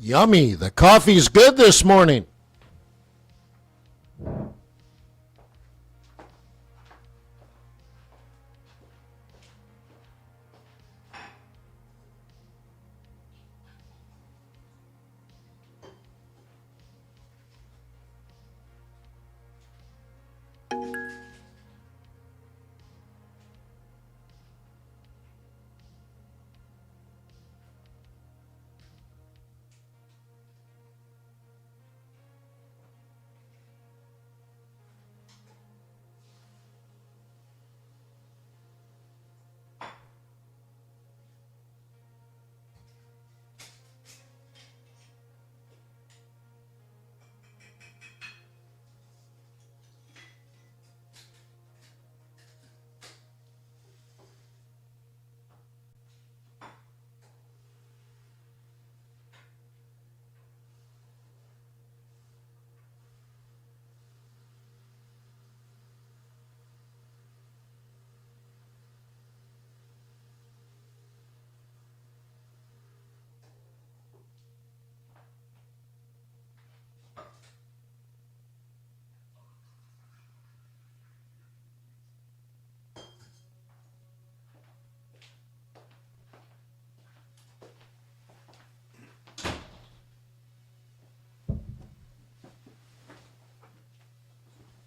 Yummy. The coffee's good this morning.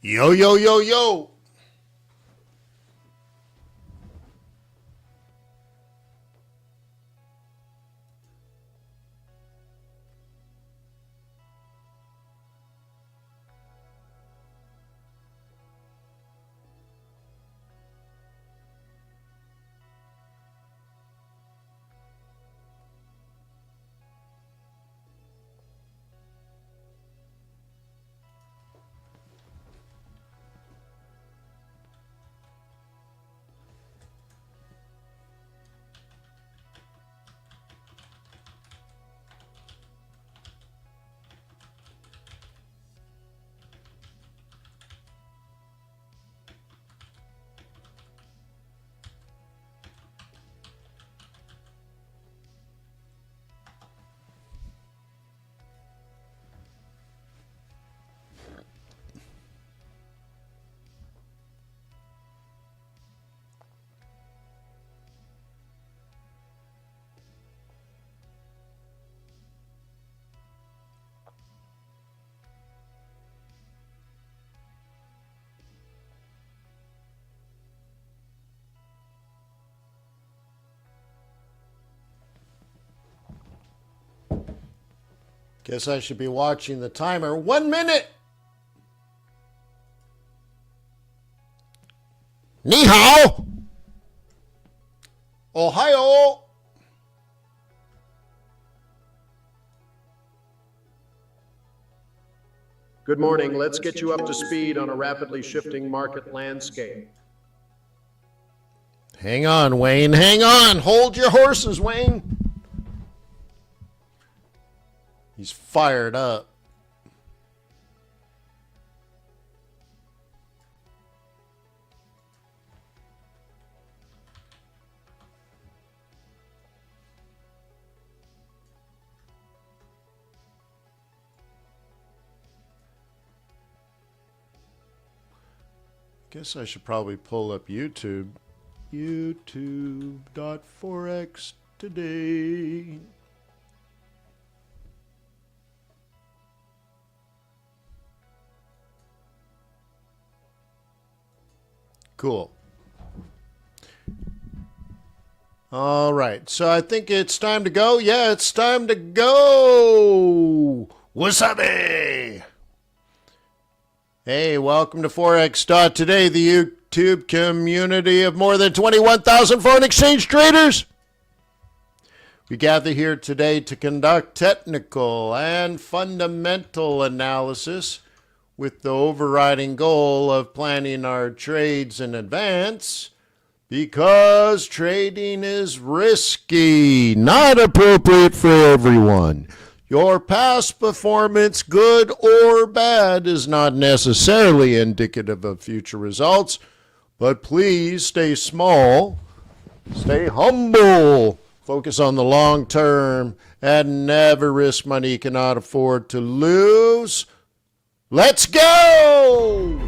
Yo, yo, yo, yo. Guess I should be watching the timer. 1 minute. Ni hao. Ohio. Good morning. Let's get you up to speed on a rapidly shifting market landscape. Hang on, Wayne. Hang on. Hold your horses, Wayne. He's fired up. Guess I should probably pull up YouTube. YouTube.Forex.Today. Cool. All right. So I think it's time to go. Yeah, it's time to go. Wasabi. Hey, welcome to Forex.Today, the YouTube community of more than 21,000 foreign exchange traders. We gather here today to conduct technical and fundamental analysis with the overriding goal of planning our trades in advance, because trading is risky, not appropriate for everyone. Your past performance, good or bad, is not necessarily indicative of future results, but please stay small, stay humble, Focus on the long term and never risk money you cannot afford to lose. Let's go!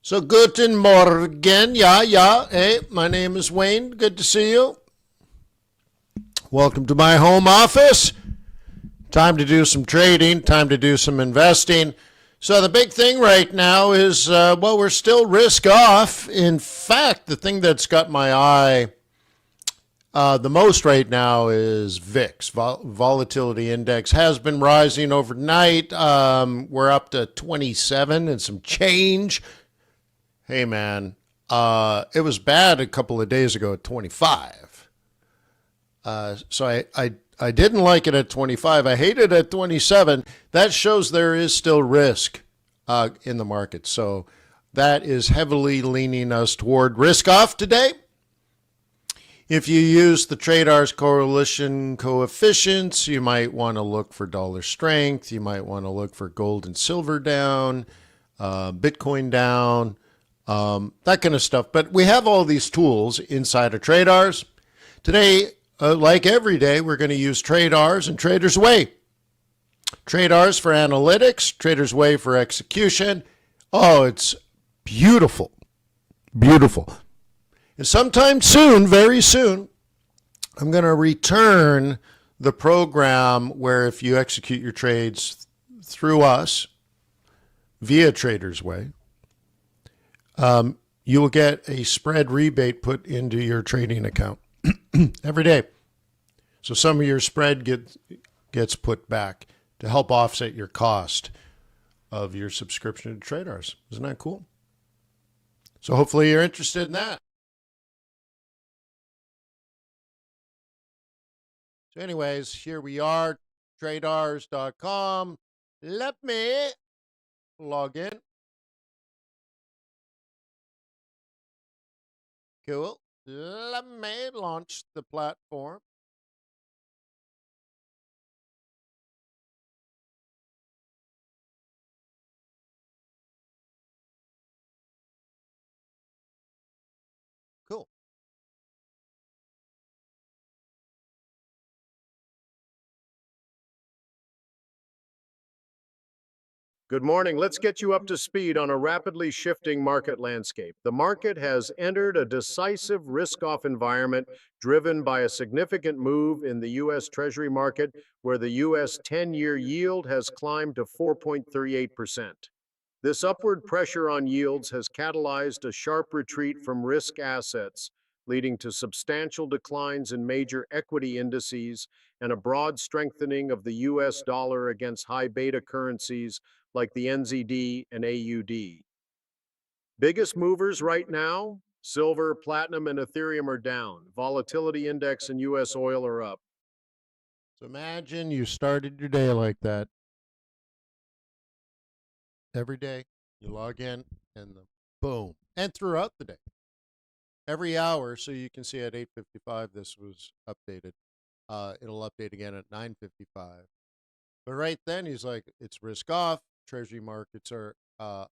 So, guten Morgen. Yeah. Hey, my name is Wayne. Good to see you. Welcome to my home office. Time to do some trading, time to do some investing. So, the big thing right now is, we're still risk off. In fact, the thing that's got my eye the most right now is VIX. Volatility index has been rising overnight. We're up to 27 and some change. Hey, man, it was bad a couple of days ago at 25. So I didn't like it at 25. I hate it at 27. That shows there is still risk in the market. So that is heavily leaning us toward risk off today. If you use the TRADARS correlation coefficients, you might want to look for dollar strength. You might want to look for gold and silver down, Bitcoin down. That kind of stuff. But we have all these tools inside of TRADARS. Today, like every day, we're going to use TRADARS and Trader's Way. TRADARS for analytics, Trader's Way for execution. Oh, it's beautiful. Beautiful. And sometime soon, very soon, I'm going to return the program where if you execute your trades through us via Trader's Way, you will get a spread rebate put into your trading account every day. So some of your spread gets put back to help offset your cost of your subscription to TRADARS. Isn't that cool? So hopefully you're interested in that. So anyways, here we are, tradars.com. Let me log in. Cool. Let me launch the platform. Cool. Good morning. Let's get you up to speed on a rapidly shifting market landscape. The market has entered a decisive risk-off environment driven by a significant move in the U.S. Treasury market, where the U.S. 10-year yield has climbed to 4.38%. This upward pressure on yields has catalyzed a sharp retreat from risk assets, leading to substantial declines in major equity indices and a broad strengthening of the U.S. dollar against high beta currencies like the NZD and AUD. Biggest movers right now? Silver, platinum, and Ethereum are down. Volatility index and U.S. oil are up. So imagine you started your day like that. Every day you log in and boom. And throughout the day. Every hour, so you can see at 8:55 this was updated. It'll update again at 9:55. But right then he's like, it's risk off. Treasury markets are up.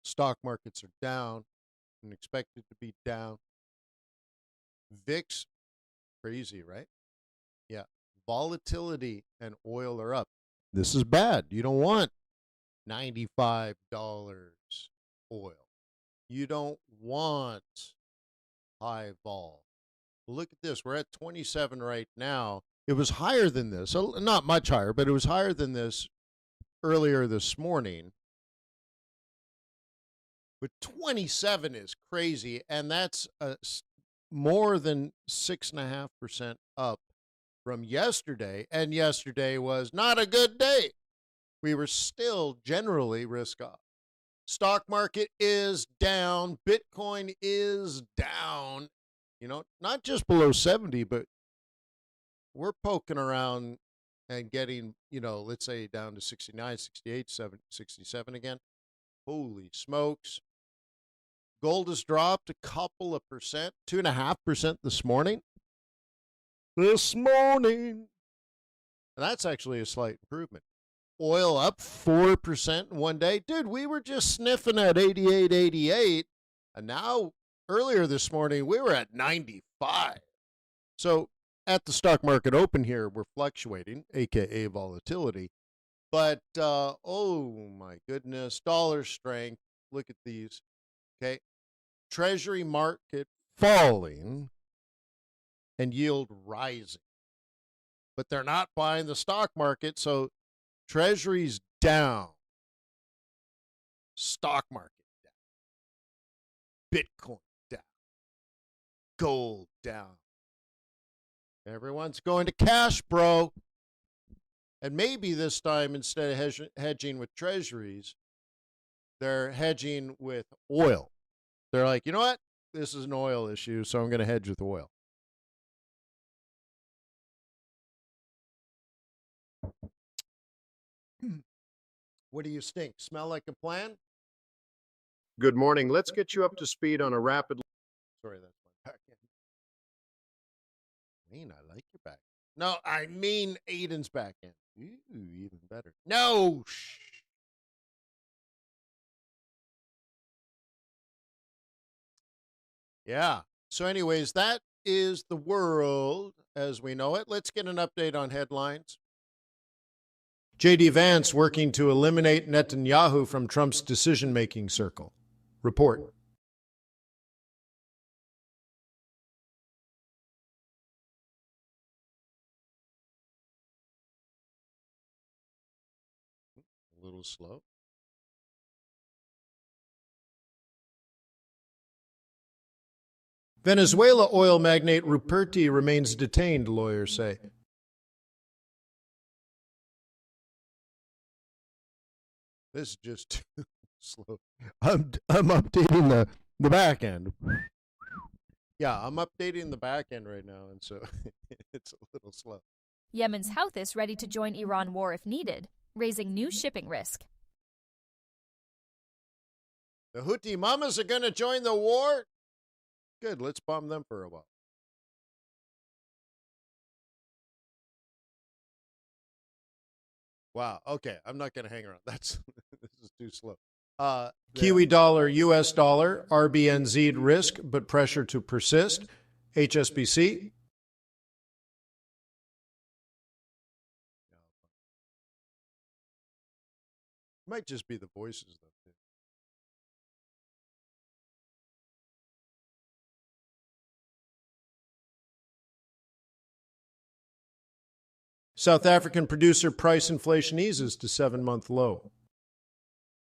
Stock markets are down and expected to be down. VIX, crazy, right? Yeah. Volatility and oil are up. This is bad. You don't want $95 oil. You don't want high vol. Look at this. We're at 27 right now. It was higher than this. So not much higher, but it was higher than this earlier this morning. But 27 is crazy, and that's more than 6.5% up from yesterday. And yesterday was not a good day. We were still generally risk off. Stock market is down. Bitcoin is down. Not just below 70, but we're poking around and getting, let's say down to 69, 68, 70, 67 again. Holy smokes. Gold has dropped a couple of percent, 2.5% this morning. And that's actually a slight improvement. Oil up 4% in one day. Dude, we were just sniffing at 88, 88. And now, earlier this morning, we were at 95. So at the stock market open here, we're fluctuating, aka volatility. But, oh my goodness, dollar strength. Look at these. Okay. Treasury market falling and yield rising. But they're not buying the stock market, so Treasuries down, stock market down, Bitcoin down, gold down. Everyone's going to cash, bro. And maybe this time, instead of hedging with Treasuries, they're hedging with oil. They're like, you know what? This is an oil issue, so I'm going to hedge with oil. What do you stink? Smell like a plan? Good morning. Let's get you up to speed on a rapid. Sorry, that's my back end. I like your back. No, I mean Aiden's back end. Ooh, even better. No! Shh. Yeah. So anyways, that is the world as we know it. Let's get an update on headlines. J.D. Vance working to eliminate Netanyahu from Trump's decision-making circle. Report. A little slow. Venezuela oil magnate Ruperti remains detained, lawyers say. This is just too slow. I'm updating the back end. Yeah, I'm updating the back end right now, and so it's a little slow. Yemen's Houthis ready to join Iran war if needed, raising new shipping risk. The Houthi mamas are going to join the war? Good, let's bomb them for a while. Wow, okay, I'm not going to hang around. This is too slow. Kiwi dollar, US dollar, RBNZ risk, but pressure to persist. HSBC. Might just be the voices, though. Too. South African producer price inflation eases to 7-month low.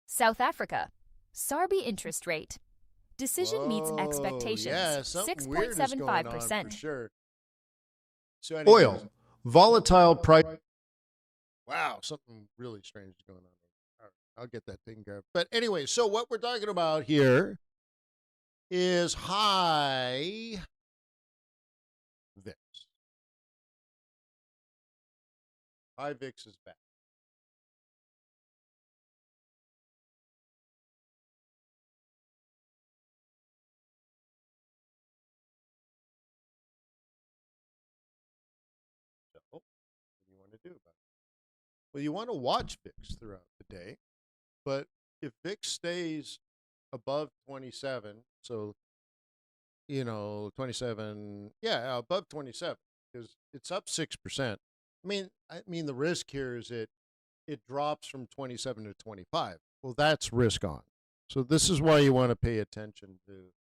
South Africa. SARB interest rate. Decision meets expectations. Yeah, something weird is going on for 6.75%. sure. So anyways, oil, volatile price. Wow, something really strange is going on. All right, I'll get that taken care of. But anyway, so what we're talking about here is high VIX. High VIX is back. So, what do you want to do about it? Well, you want to watch VIX throughout the day, but if VIX stays above 27, so 27, yeah, above 27, because it's up 6%. I mean, the risk here is it drops from 27 to 25. Well, that's risk on. So this is why you want to pay attention to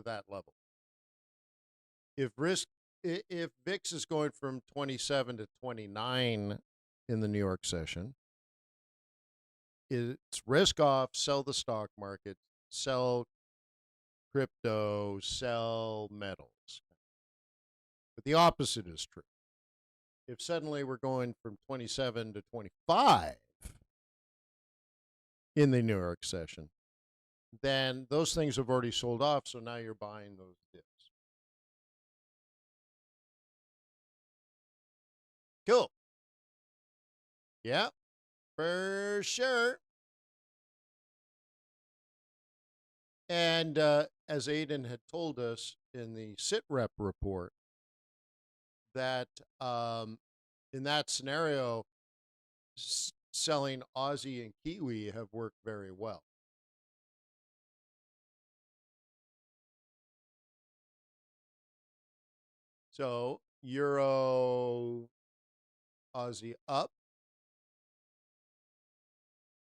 that level. If VIX is going from 27 to 29 in the New York session, it's risk off, sell the stock market, sell crypto, sell metals. But the opposite is true. If suddenly we're going from 27 to 25, in the New York session, then those things have already sold off, so now you're buying those dips. Cool. Yeah, for sure. And as Aiden had told us in the SITREP report, that in that scenario, selling Aussie and Kiwi have worked very well. So Euro, Aussie up,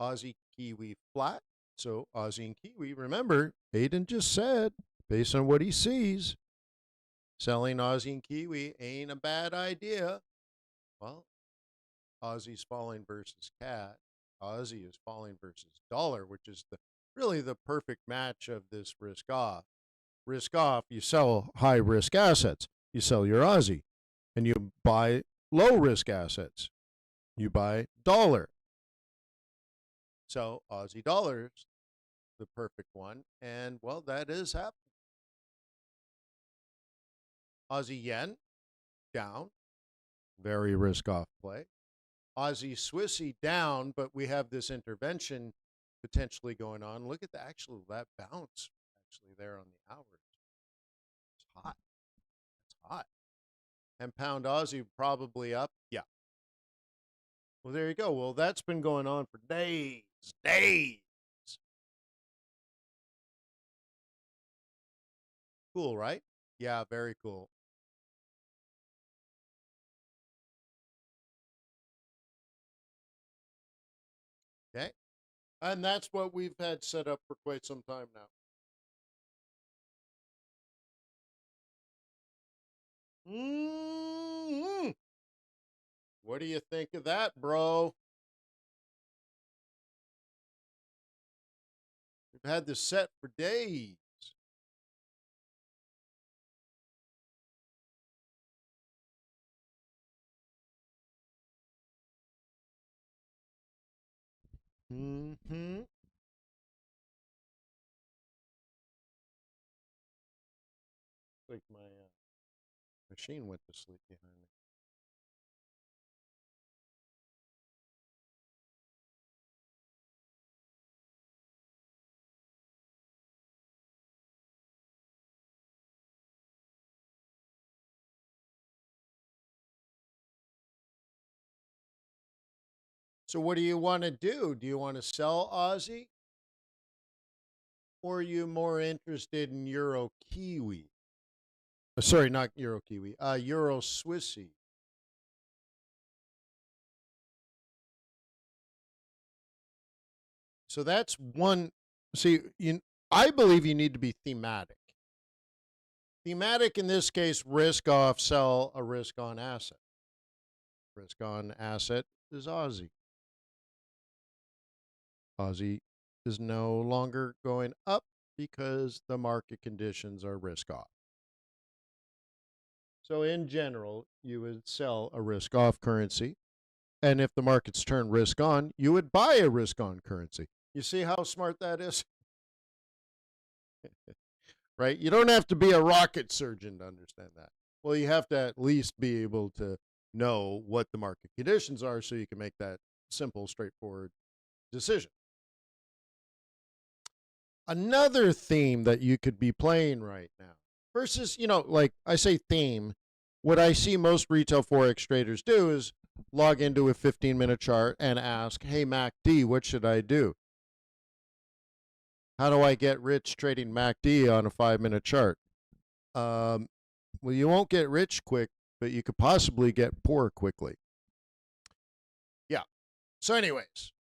Aussie, Kiwi flat. So Aussie and Kiwi, remember, Aiden just said, based on what he sees, selling Aussie and Kiwi ain't a bad idea. Well, Aussie's falling versus CAD. Aussie is falling versus dollar, which is really the perfect match of this risk off. Risk off, you sell high risk assets. You sell your Aussie, and you buy low risk assets. You buy dollar. So Aussie dollar's the perfect one, and well, that is happening. Aussie yen down, very risk off play. Aussie Swissy down, but we have this intervention potentially going on. Look at that bounce actually there on the hours. It's hot. It's hot. And pound Aussie probably up. Yeah. Well, there you go. Well, that's been going on for days. Cool, right? Yeah, very cool. Okay. And that's what we've had set up for quite some time now. What do you think of that, bro? We've had this set for days. Mm-hmm. Like my machine went to sleep behind me. So what do you want to do? Do you want to sell Aussie? Or are you more interested in Euro Kiwi? Sorry, not Euro Kiwi. Euro Swissy. So that's one. See, I believe you need to be thematic. Thematic in this case, risk off, sell a risk on asset. Risk on asset is Aussie. Aussie is no longer going up because the market conditions are risk off. So in general, you would sell a risk off currency. And if the markets turn risk on, you would buy a risk on currency. You see how smart that is? Right? You don't have to be a rocket surgeon to understand that. Well, you have to at least be able to know what the market conditions are so you can make that simple, straightforward decision. Another theme that you could be playing right now versus, like I say theme, what I see most retail Forex traders do is log into a 15-minute chart and ask, hey, MACD, what should I do? How do I get rich trading MACD on a 5-minute chart? Well, you won't get rich quick, but you could possibly get poor quickly. Yeah. So anyways,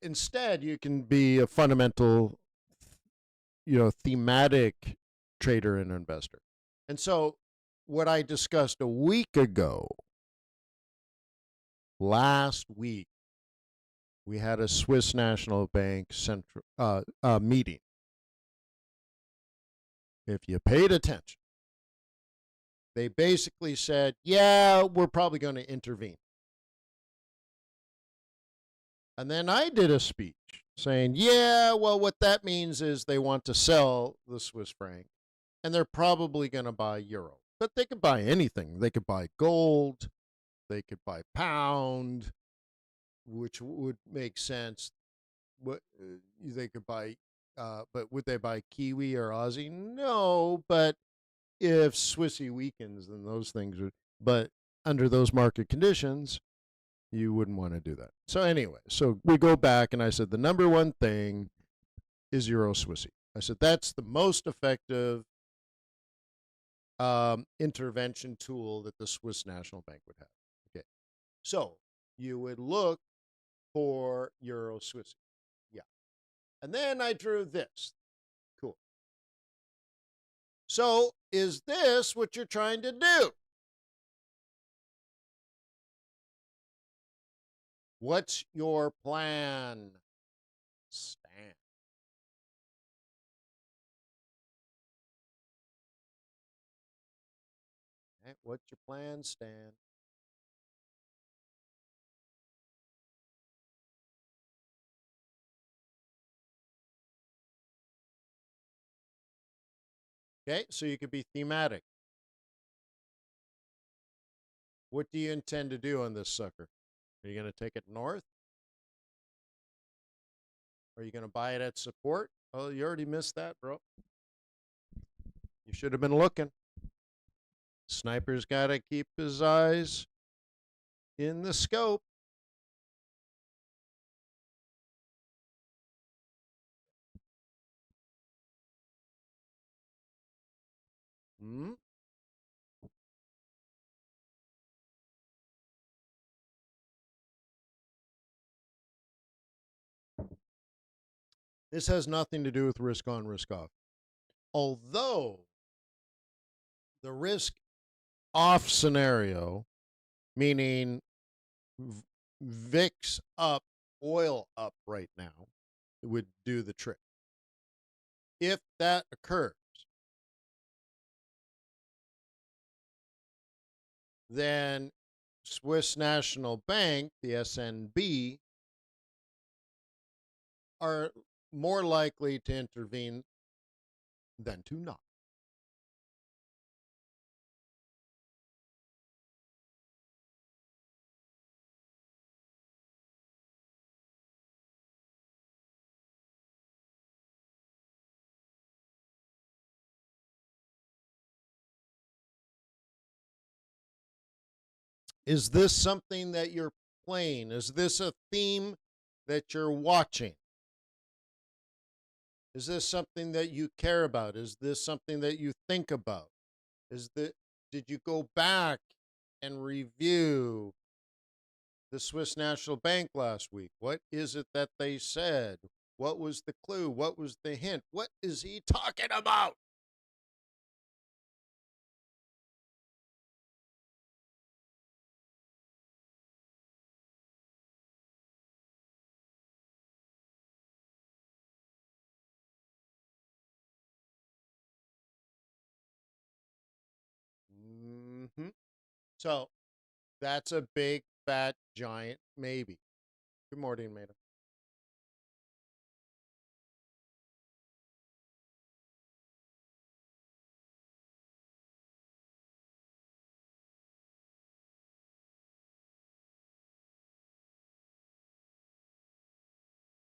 instead, you can be a fundamental, thematic trader and investor. And so what I discussed a week ago, last week, we had a Swiss National Bank central meeting. If you paid attention, they basically said, yeah, we're probably going to intervene. And then I did a speech saying, yeah, well, what that means is they want to sell the Swiss franc and they're probably going to buy euro. But they could buy anything. They could buy gold, they could buy pound, which would make sense. What they could buy, but would they buy Kiwi or Aussie? No, but if Swissy weakens, then those things would. But under those market conditions, you wouldn't want to do that. So anyway, so we go back, and I said the number one thing is Euro Swissy. I said that's the most effective intervention tool that the Swiss National Bank would have. Okay, so you would look for Euro Swissy. Yeah, and then I drew this. Cool. So is this what you're trying to do? What's your plan, Stan? Okay, what's your plan, Stan? Okay, so you could be thematic. What do you intend to do on this sucker? Are you going to take it north? Are you going to buy it at support? Oh, you already missed that, bro. You should have been looking. Sniper's got to keep his eyes in the scope. Hmm? This has nothing to do with risk on, risk off. Although the risk off scenario, meaning VIX up, oil up right now, would do the trick. If that occurs, then Swiss National Bank, the SNB, are more likely to intervene than to not. Is this something that you're playing? Is this a theme that you're watching? Is this something that you care about? Is this something that you think about? Did you go back and review the Swiss National Bank last week? What is it that they said? What was the clue? What was the hint? What is he talking about? Mm-hmm. So that's a big, fat, giant maybe. Good morning, madam.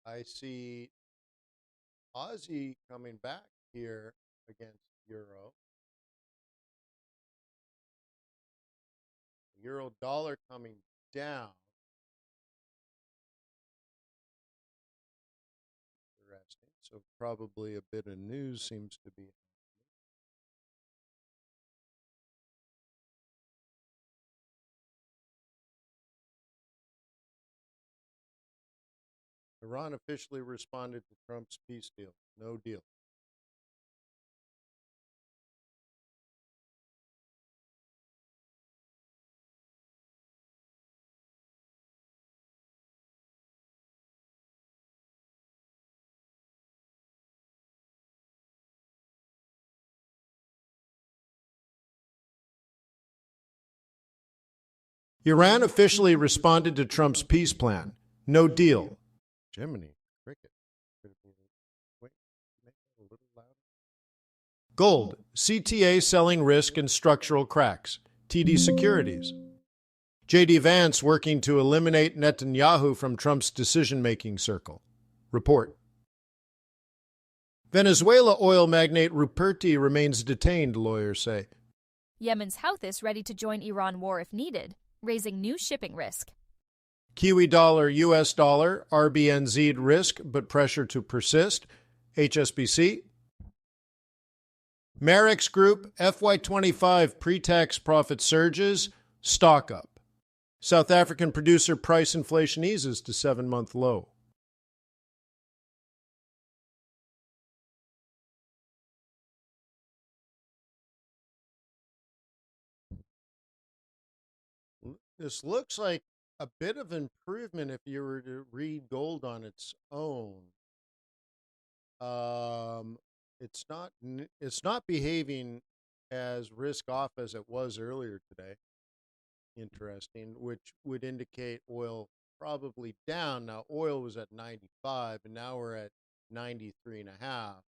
I see Aussie coming back here against Euro. Euro dollar coming down. Interesting. So probably a bit of news seems to be. Iran officially responded to Trump's peace deal. No deal. Iran officially responded to Trump's peace plan. No deal. Gemini. Cricket. Wait, make it a little louder. Gold. CTA selling risk and structural cracks. TD Securities. JD Vance working to eliminate Netanyahu from Trump's decision-making circle. Report. Venezuela oil magnate Ruperti remains detained, lawyers say. Yemen's Houthis ready to join Iran war if needed, raising new shipping risk. Kiwi dollar, US dollar, RBNZ'd risk, but pressure to persist. HSBC. Marex Group, FY25 pre-tax profit surges, stock up. South African producer price inflation eases to 7-month low. This looks like a bit of improvement if you were to read gold on its own. It's not behaving as risk off as it was earlier today. Interesting, which would indicate oil probably down. Now oil was at 95 and now we're at 93 and a half.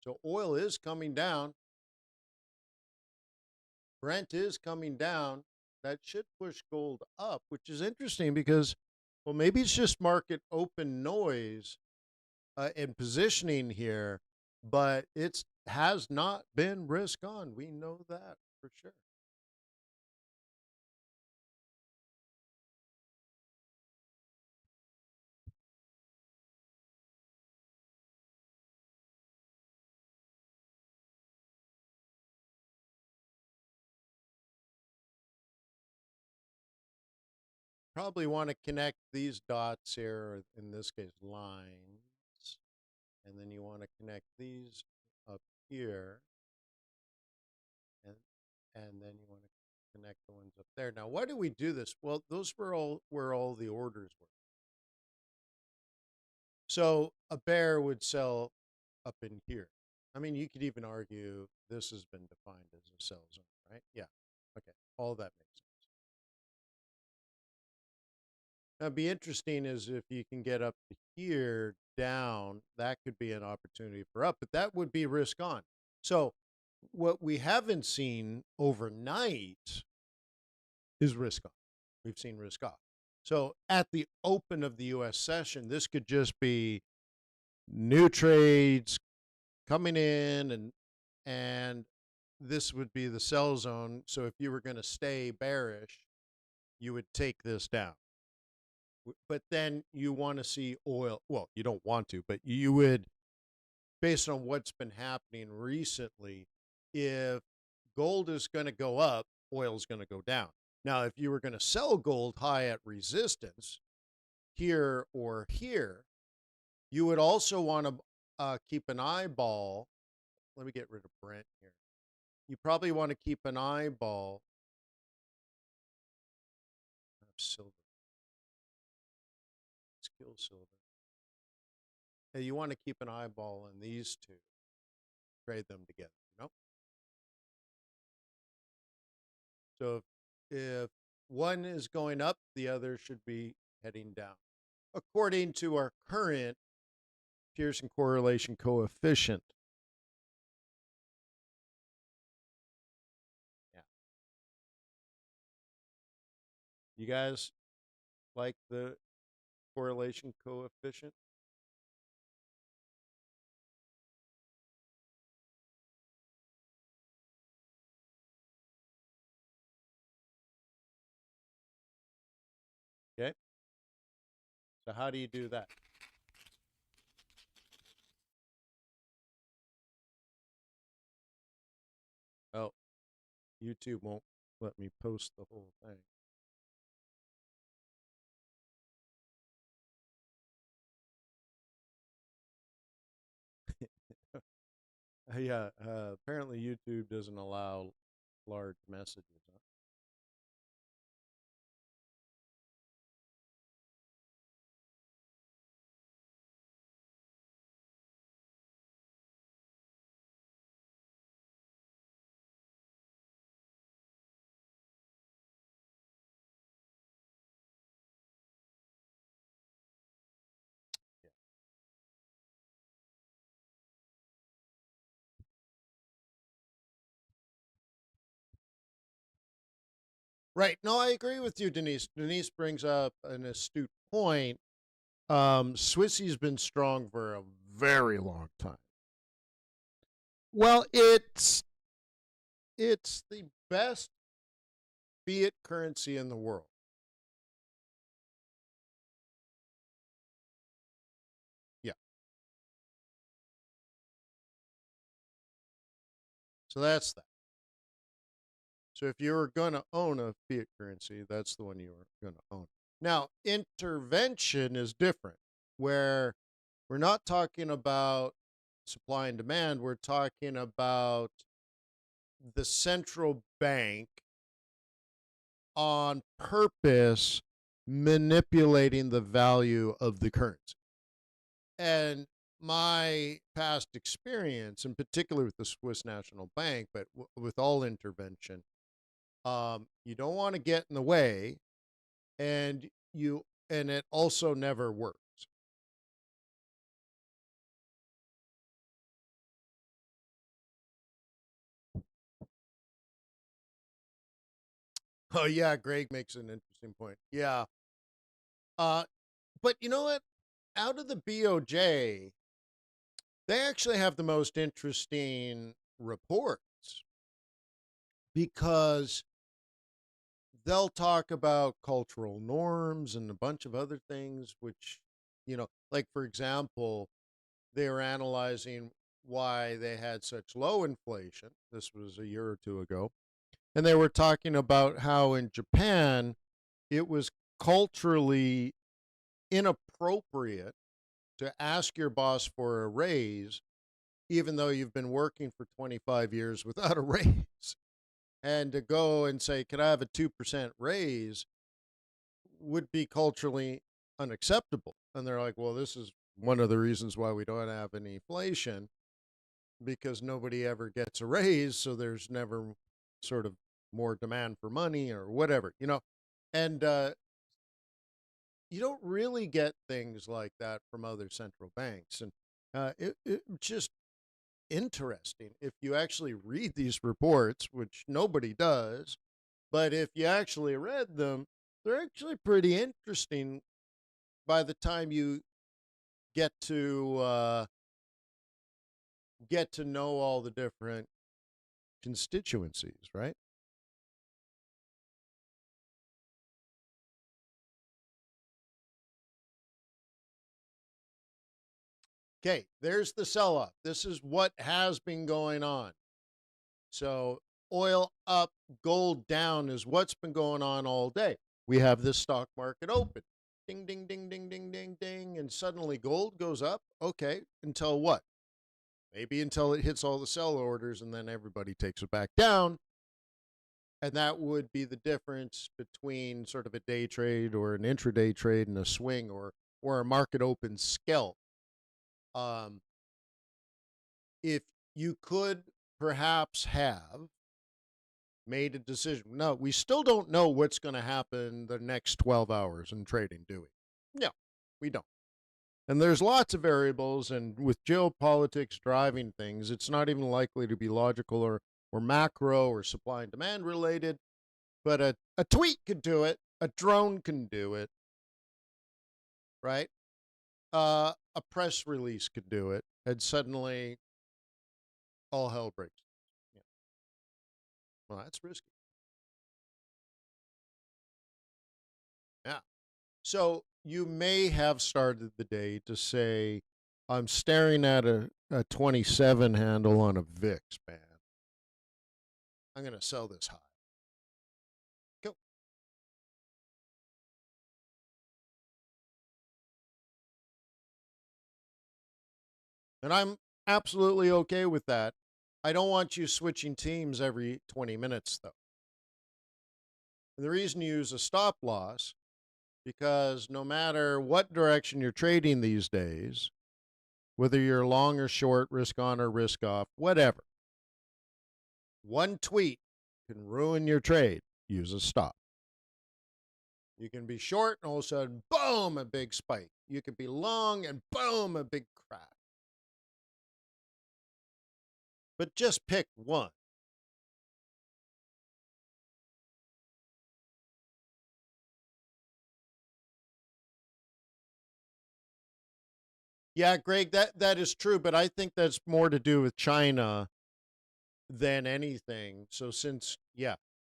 So oil is coming down. Brent is coming down. That should push gold up, which is interesting because, well, maybe it's just market open noise and positioning here, but it has not been risk on. We know that for sure. Probably want to connect these dots here, in this case, lines, and then you want to connect these up here, and then you want to connect the ones up there. Now, why do we do this? Well, those were all where all the orders were. So a bear would sell up in here. I mean, you could even argue this has been defined as a sell zone, right? Yeah. Okay. All that makes sense. Now, it'd be interesting is if you can get up to here down, that could be an opportunity for up, but that would be risk on. So what we haven't seen overnight is risk on. We've seen risk off. So at the open of the U.S. session, this could just be new trades coming in, and this would be the sell zone. So if you were going to stay bearish, you would take this down. But then you want to see oil. Well, you don't want to, but you would, based on what's been happening recently, if gold is going to go up, oil is going to go down. Now, if you were going to sell gold high at resistance here or here, you would also want to keep an eyeball. Let me get rid of Brent here. You probably want to keep an eyeball of silver. Let's kill silver. You want to keep an eyeball on these two. Trade them together, you know? So if one is going up, the other should be heading down, according to our current Pearson correlation coefficient. Yeah. You guys like the correlation coefficient? Okay. So how do you do that? Oh, YouTube won't let me post the whole thing. Yeah, apparently YouTube doesn't allow large messages. Huh? Right. No, I agree with you, Denise. Denise brings up an astute point. Swissy's been strong for a very long time. Well, it's the best fiat currency in the world. Yeah. So that's that. So if you were going to own a fiat currency, that's the one you were going to own. Now, intervention is different, where we're not talking about supply and demand. We're talking about the central bank on purpose manipulating the value of the currency. And my past experience, in particular with the Swiss National Bank, but with all intervention, you don't want to get in the way, and it also never works. Oh yeah, Greg makes an interesting point. Yeah, uh, but you know what? Out of the BOJ, they actually have the most interesting reports because they'll talk about cultural norms and a bunch of other things, which, like for example, they were analyzing why they had such low inflation. This was a year or two ago. And they were talking about how in Japan, it was culturally inappropriate to ask your boss for a raise, even though you've been working for 25 years without a raise. And to go and say, "Can I have a 2% raise?" would be culturally unacceptable. And they're like, "Well, this is one of the reasons why we don't have any inflation, because nobody ever gets a raise. So there's never sort of more demand for money or whatever. And you don't really get things like that from other central banks. And it's just interesting if you actually read these reports, which nobody does. But if you actually read them, they're actually pretty interesting by the time you get to know all the different constituencies, right? Okay, there's the sell off. This is what has been going on. So, oil up, gold down is what's been going on all day. We have this stock market open. Ding, ding, ding, ding, ding, ding, ding. And suddenly gold goes up. Okay, until what? Maybe until it hits all the sell orders and then everybody takes it back down. And that would be the difference between sort of a day trade or an intraday trade and a swing, or a market open scalp. Um, if you could perhaps have made a decision. No, we still don't know what's going to happen the next 12 hours in trading, do we? No, we don't. And there's lots of variables, and with geopolitics driving things, it's not even likely to be logical or macro or supply and demand related. But a tweet could do it, a drone can do it, right? A press release could do it, and suddenly all hell breaks. Yeah. Well, that's risky. Yeah. So you may have started the day to say, "I'm staring at a 27 handle on a VIX, man. I'm going to sell this high." Go. And I'm absolutely okay with that. I don't want you switching teams every 20 minutes, though. And the reason you use a stop loss, because no matter what direction you're trading these days, whether you're long or short, risk on or risk off, whatever, one tweet can ruin your trade. Use a stop. You can be short and all of a sudden, boom, a big spike. You could be long and boom, a big crash. But just pick one. Yeah, Greg, that is true, but I think that's more to do with China than anything. So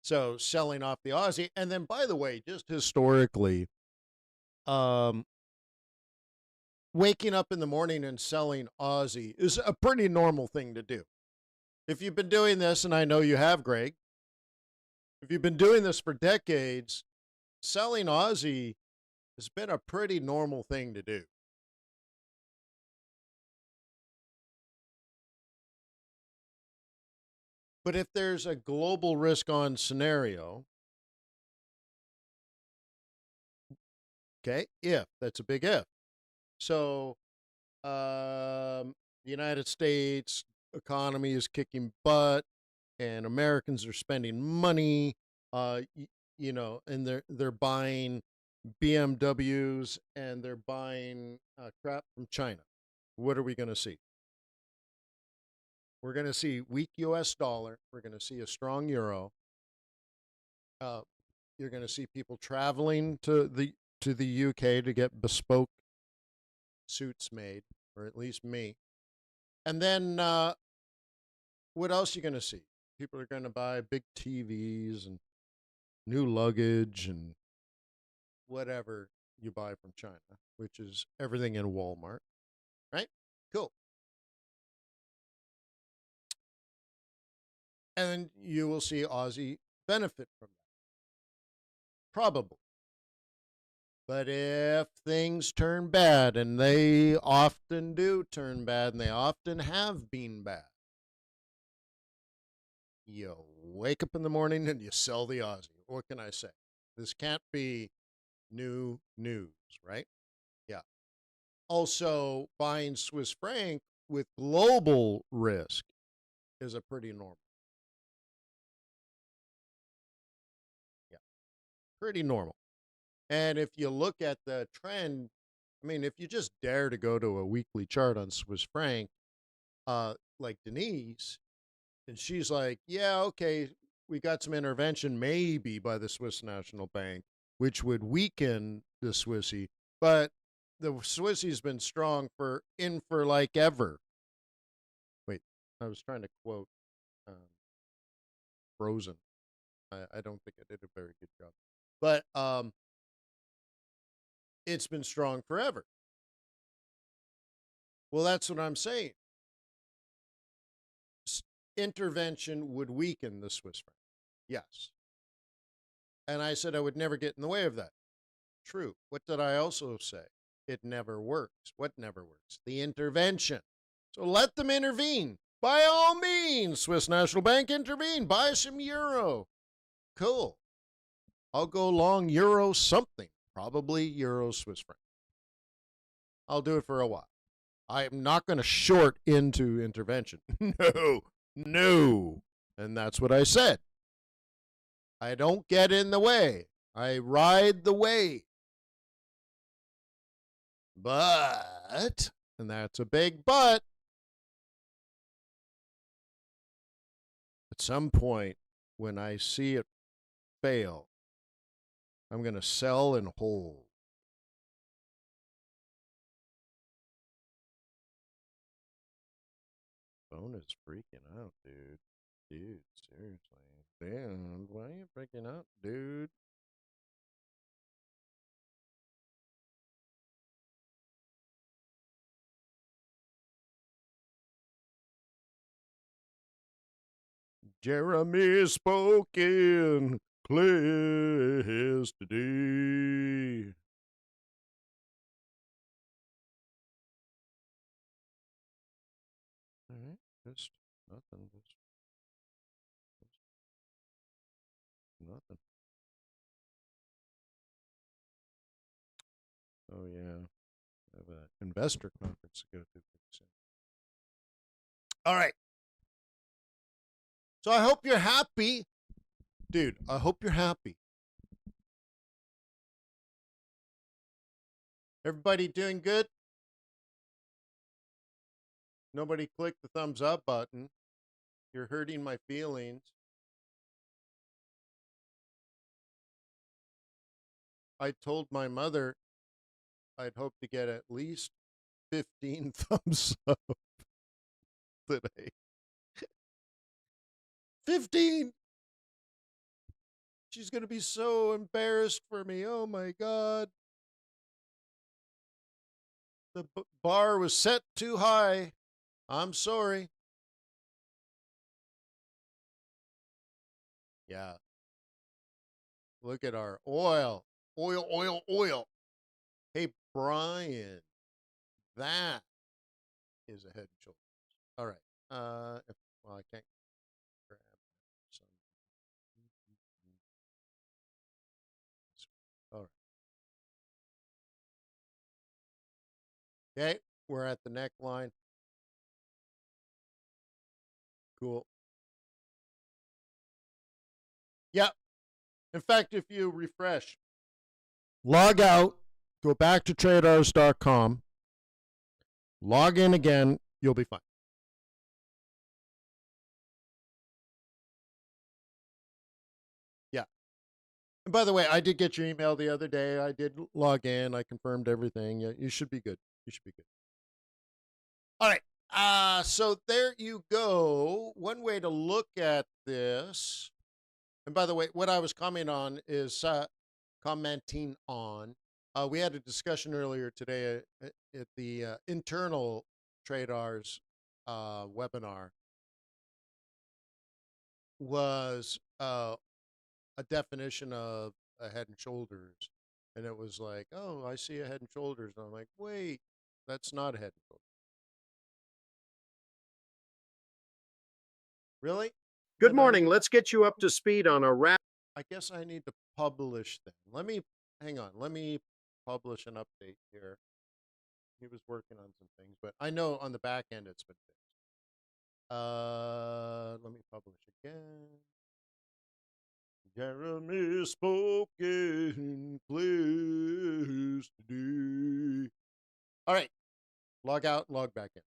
so selling off the Aussie, and then by the way, just historically, um, waking up in the morning and selling Aussie is a pretty normal thing to do. If you've been doing this, and I know you have, Greg, if you've been doing this for decades, selling Aussie has been a pretty normal thing to do. But if there's a global risk on scenario, okay, if that's a big if. So, the United States economy is kicking butt, and Americans are spending money, and they're buying BMWs and they're buying crap from China. What are we going to see? We're going to see weak U.S. dollar. We're going to see a strong euro. Uh, you're going to see people traveling to the UK to get bespoke suits made, or at least me. And then what else are you going to see? People are going to buy big TVs and new luggage and whatever you buy from China, which is everything in Walmart, right? Cool. And then you will see Aussie benefit from that. Probably. But if things turn bad, and they often do turn bad, and they often have been bad, you wake up in the morning and you sell the Aussie. What can I say? This can't be new news, right? Yeah. Also, buying Swiss franc with global risk is a pretty normal. Yeah, pretty normal. And if you look at the trend, I mean, if you just dare to go to a weekly chart on Swiss franc, like Denise, and she's like, yeah, okay, we got some intervention maybe by the Swiss National Bank, which would weaken the Swissy, but the Swissy's been strong for like ever. Wait, I was trying to quote um, Frozen. I don't think I did a very good job, but it's been strong forever. Well, that's what I'm saying. Intervention would weaken the Swiss franc. Yes. And I said I would never get in the way of that. True. What did I also say? It never works. What never works? The intervention. So let them intervene. By all means, Swiss National Bank, intervene. Buy some euro. Cool. I'll go long euro something. Probably euro Swiss franc. I'll do it for a while. I'm not going to short into intervention. No, no. And that's what I said. I don't get in the way. I ride the wave. But, and that's a big but, at some point when I see it fail, I'm going to sell and hold. Phone is freaking out, dude. Dude, seriously. Damn, why are you freaking out, dude? Jeremy spoken, clear as today. All right, just nothing, just nothing. Oh yeah, I have an investor conference to go to pretty soon. All right, so I hope you're happy, dude. I hope you're happy. Everybody doing good? Nobody clicked the thumbs up button. You're hurting my feelings. I told my mother I'd hope to get at least 15 thumbs up today. 15. She's going to be so embarrassed for me. Oh my God. The bar was set too high. I'm sorry. Yeah. Look at our oil. Oil, oil, oil. Hey, Brian, that is a head and shoulders. All right. Well, I can't grab some. All right. Okay. We're at the neckline. Cool. Yeah. In fact, if you refresh, log out, go back to tradars.com, log in again, you'll be fine. Yeah. And by the way, I did get your email the other day. I did log in. I confirmed everything. You should be good. You should be good. All right. So there you go. One way to look at this. And by the way, what I was commenting on, we had a discussion earlier today at the internal TRADARS webinar, was a definition of a head and shoulders. And it was like, oh, I see a head and shoulders. And I'm like, wait, that's not a head and shoulders. Really? Good morning. Let's get you up to speed on a I guess I need to publish then. Hang on. Let me publish an update here. He was working on some things, but I know on the back end it's been fixed. Let me publish again. Jeremy spoken place today. All right. Log out, log back in.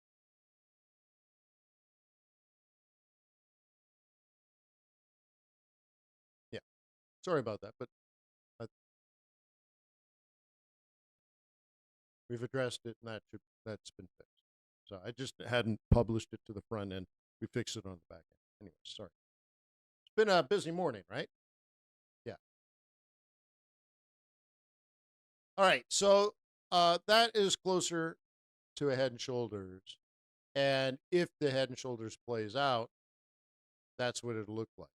Yeah. Sorry about that, but we've addressed it, and that's been fixed. So I just hadn't published it to the front end. We fixed it on the back end. Anyway, sorry. It's been a busy morning, right? Yeah. All right. So that is closer to a head and shoulders. And if the head and shoulders plays out, that's what it'll look like.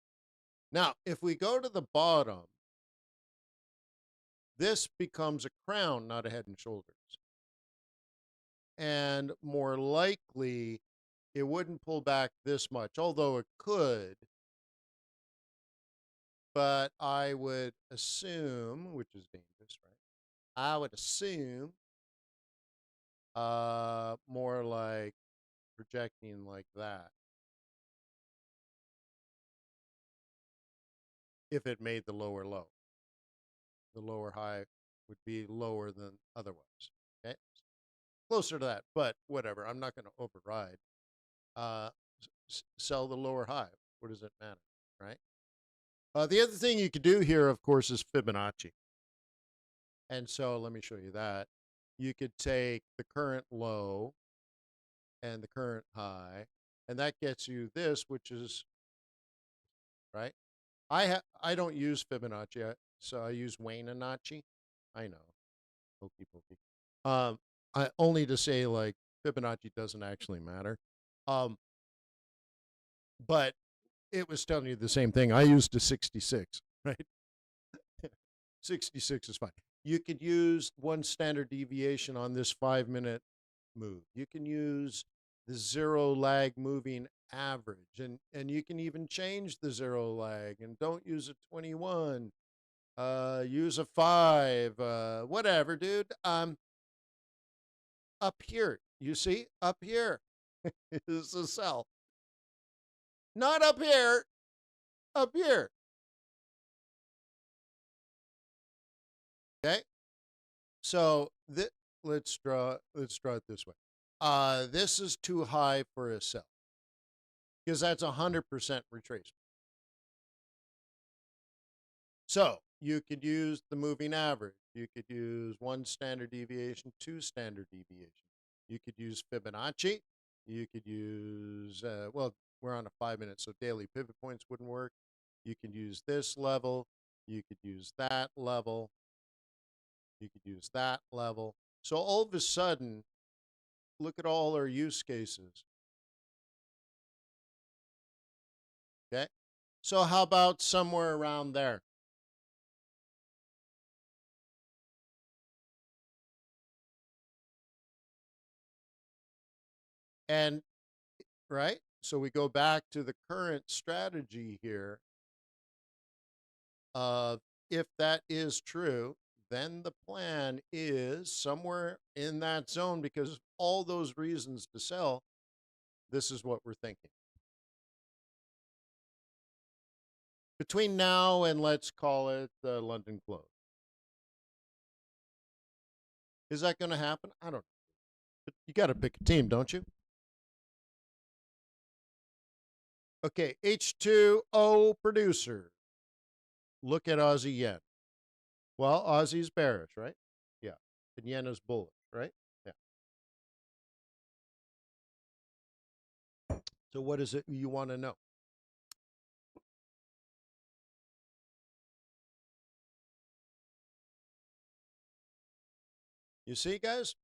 Now, if we go to the bottom, this becomes a crown, not a head and shoulders. And more likely, it wouldn't pull back this much, although it could. But I would assume, which is dangerous, right? I would assume more like projecting like that if it made the lower low. The lower high would be lower than otherwise. Okay, closer to that, but whatever. I'm not going to override. Sell the lower high. What does it matter, right? The other thing you could do here, of course, is Fibonacci. And so let me show you that. You could take the current low and the current high, and that gets you this, which is, right? I don't use Fibonacci, so I use Wayne-Anacci. I know, hokey pokey. I only to say like Fibonacci doesn't actually matter, but it was telling you the same thing. I used a 66, right? 66 is fine. You could use one standard deviation on this 5-minute move. You can use the zero lag moving average, and you can even change the zero lag and don't use a 21. Use a 5, whatever, dude. Up here, you see, up here is the sell. Not up here, up here. Okay. So let's draw it this way. This is too high for a sell because that's 100% retracement. So you could use the moving average. You could use one standard deviation, two standard deviations. You could use Fibonacci. You could use, well, we're on a 5 minute, so daily pivot points wouldn't work. You could use this level. You could use that level. You could use that level. So all of a sudden, look at all our use cases. Okay. So how about somewhere around there? And, right? So we go back to the current strategy here of if that is true, then the plan is somewhere in that zone because of all those reasons to sell. This is what we're thinking. Between now and let's call it the London close. Is that going to happen? I don't know. But you got to pick a team, don't you? Okay, H2O producer. Look at Aussie yen. Well, Aussie's bearish, right? Yeah. And yen is bullish, right? Yeah. So what is it you want to know? You see, guys?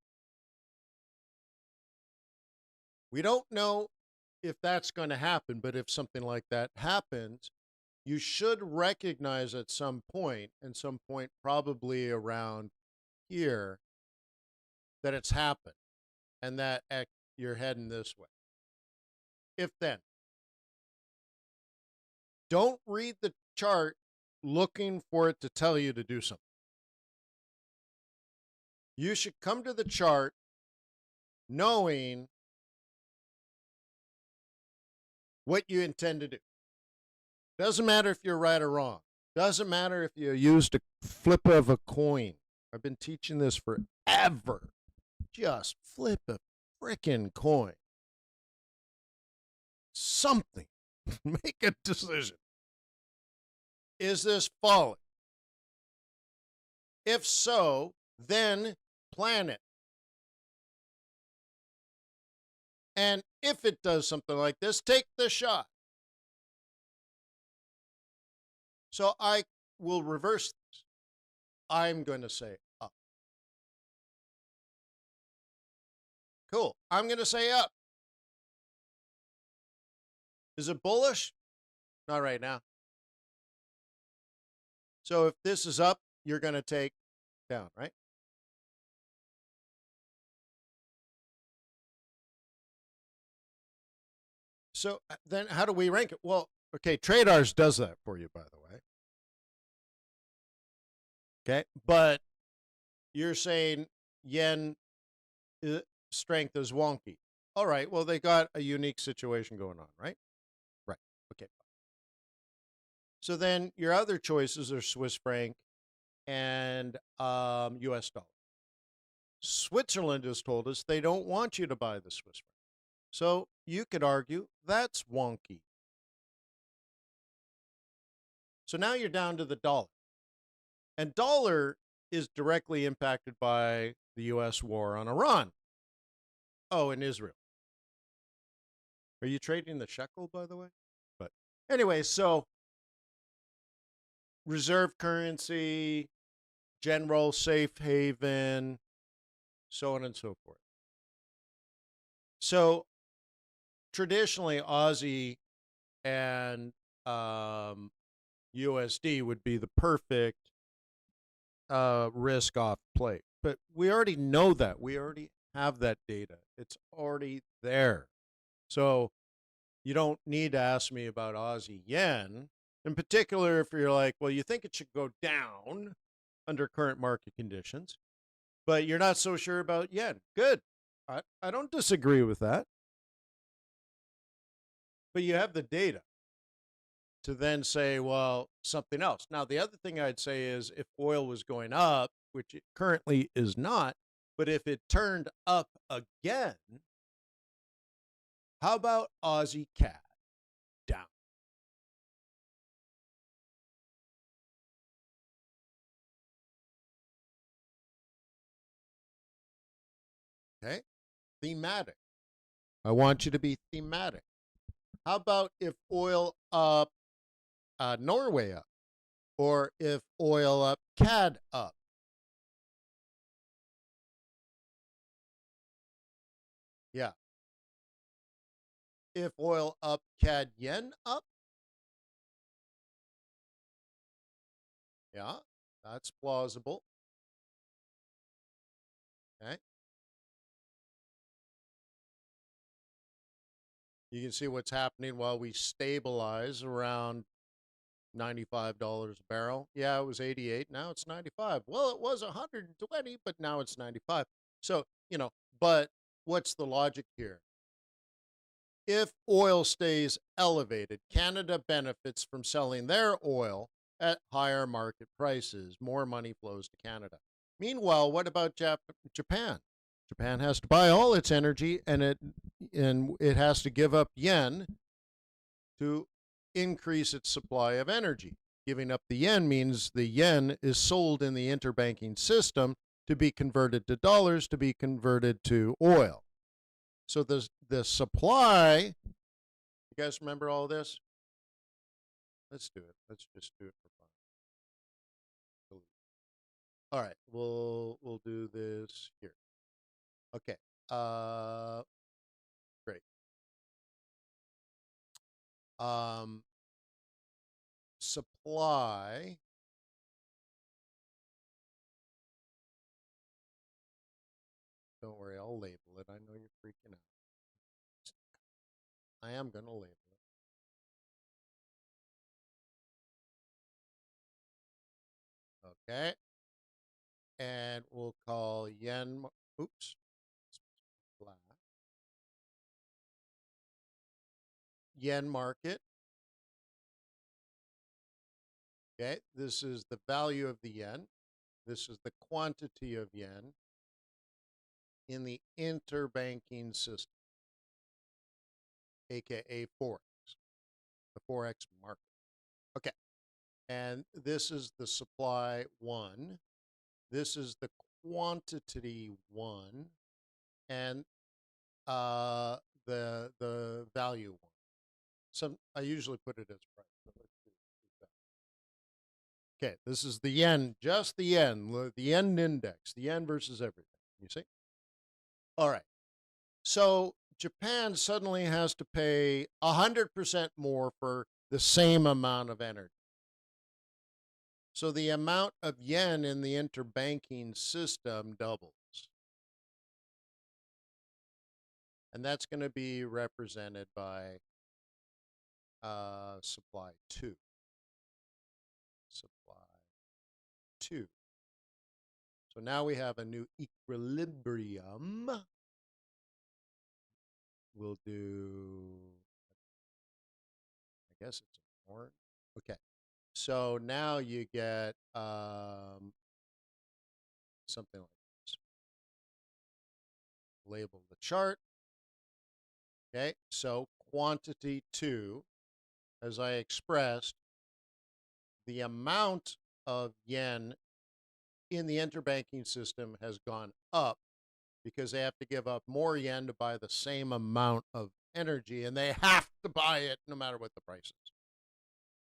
We don't know if that's going to happen, but if something like that happens, you should recognize at some point, and some point probably around here, that it's happened and that you're heading this way. If then, don't read the chart looking for it to tell you to do something. You should come to the chart knowing what you intend to do. Doesn't matter if you're right or wrong. Doesn't matter if you used a flip of a coin. I've been teaching this forever. Just flip a frickin' coin. Something. Make a decision. Is this falling? If so, then plan it. And if it does something like this, take the shot. So I will reverse this. I'm going to say up. Cool. I'm going to say up. Is it bullish? Not right now. So if this is up, you're going to take down, right? So then how do we rank it? Well, okay, TRADARS does that for you, by the way. Okay, but you're saying yen strength is wonky. All right, well, they got a unique situation going on, right? Right, okay. So then your other choices are Swiss franc and US dollar. Switzerland has told us they don't want you to buy the Swiss franc. So you could argue that's wonky. So now you're down to the dollar. And dollar is directly impacted by the U.S. war on Iran. Oh, and Israel. Are you trading the shekel, by the way? But anyway, so reserve currency, general safe haven, so on and so forth. So traditionally, Aussie and USD would be the perfect risk off play. But we already know that. We already have that data. It's already there. So you don't need to ask me about Aussie yen. In particular, if you're like, well, you think it should go down under current market conditions, but you're not so sure about yen. Good. I don't disagree with that. But you have the data to then say, well, something else. Now, the other thing I'd say is if oil was going up, which it currently is not, but if it turned up again, how about Aussie CAD down? Okay. thematic. I want you to be thematic. How about if oil up, Norway up? Or if oil up, CAD up? Yeah. If oil up, CAD yen up? Yeah, that's plausible. Okay. You can see what's happening while we stabilize around $95 a barrel. Yeah, it was 88. Now it's 95. Well, it was 120, but now it's 95. So, but what's the logic here? If oil stays elevated, Canada benefits from selling their oil at higher market prices. More money flows to Canada. Meanwhile, what about Japan? Japan has to buy all its energy, and it has to give up yen to increase its supply of energy. Giving up the yen means the yen is sold in the interbanking system to be converted to dollars, to be converted to oil. So the supply, you guys remember all this? Let's do it. Let's just do it for fun. All right, we'll do this here. Okay. Great. Supply. Don't worry, I'll label it. I know you're freaking out. I am going to label it. Okay. And we'll call yen, oops, yen market. Okay, this is the value of the yen. This is the quantity of yen in the interbanking system, aka Forex, the Forex market. Okay, and this is the supply one. This is the quantity one, and the value one. I usually put it as price. But let's do that. Okay, this is the yen, just the yen index, the yen versus everything. You see? All right. So Japan suddenly has to pay 100% more for the same amount of energy. So the amount of yen in the interbanking system doubles. And that's going to be represented by supply 2. Supply 2. So now we have a new equilibrium. We'll do, I guess it's an orange. Okay. So now you get something like this. Label the chart. Okay. So quantity 2, as I expressed, the amount of yen in the interbanking system has gone up because they have to give up more yen to buy the same amount of energy, and they have to buy it no matter what the price is.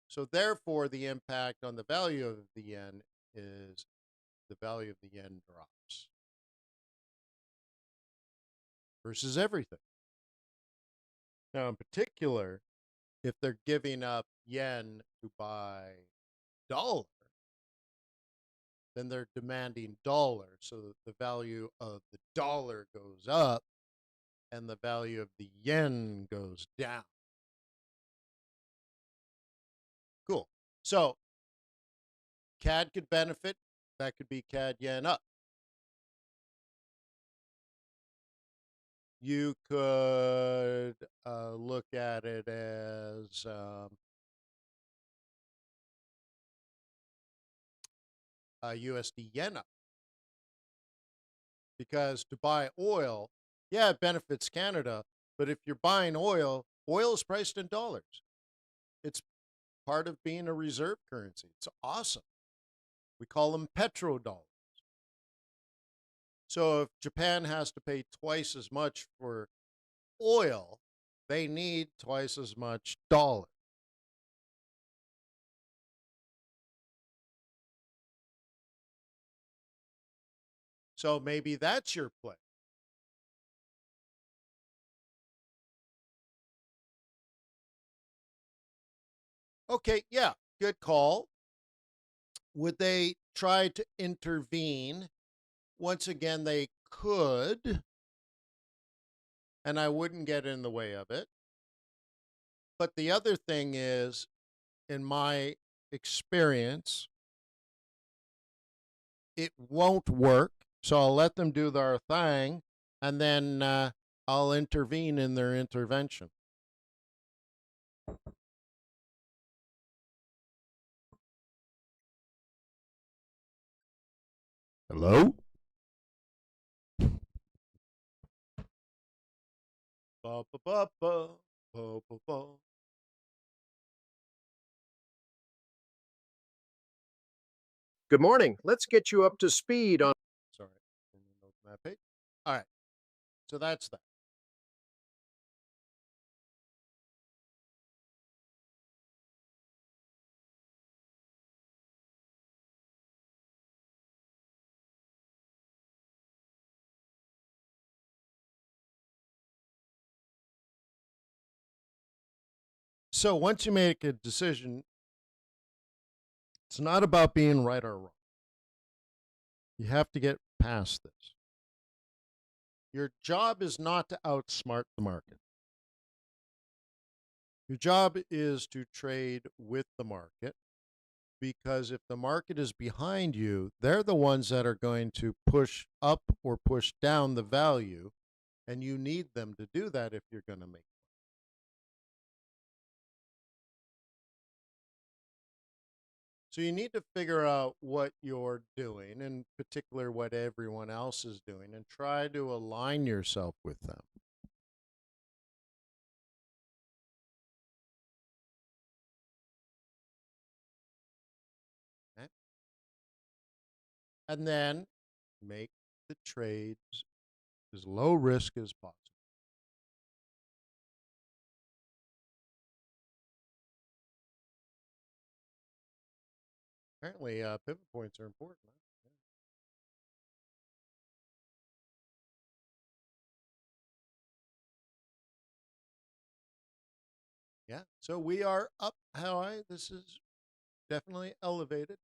So therefore, the impact on the value of the yen is the value of the yen drops versus everything. Now, in particular, if they're giving up yen to buy dollar, then they're demanding dollar. So the value of the dollar goes up and the value of the yen goes down. Cool. So CAD could benefit. That could be CAD yen up. You could look at it as USD yen up. Because to buy oil, yeah, it benefits Canada, but if you're buying oil, oil is priced in dollars. It's part of being a reserve currency. It's awesome. We call them petrodollars. So if Japan has to pay twice as much for oil, they need twice as much dollar. So maybe that's your play. Okay, yeah, good call. Would they try to intervene? Once again, they could, and I wouldn't get in the way of it. But the other thing is, in my experience, it won't work. So I'll let them do their thing, and then I'll intervene in their intervention. Hello? Ba, ba, ba, ba, ba, ba, ba. Good morning. Let's get you up to speed on. Sorry, didn't mean to open that page. All right, so that's that. So once you make a decision, it's not about being right or wrong. You have to get past this. Your job is not to outsmart the market. Your job is to trade with the market, because if the market is behind you, they're the ones that are going to push up or push down the value, and you need them to do that if you're going to make. So you need to figure out what you're doing, in particular what everyone else is doing, and try to align yourself with them. Okay? And then make the trades as low risk as possible. Apparently, pivot points are important. Huh? Yeah. So we are up high. This is definitely elevated.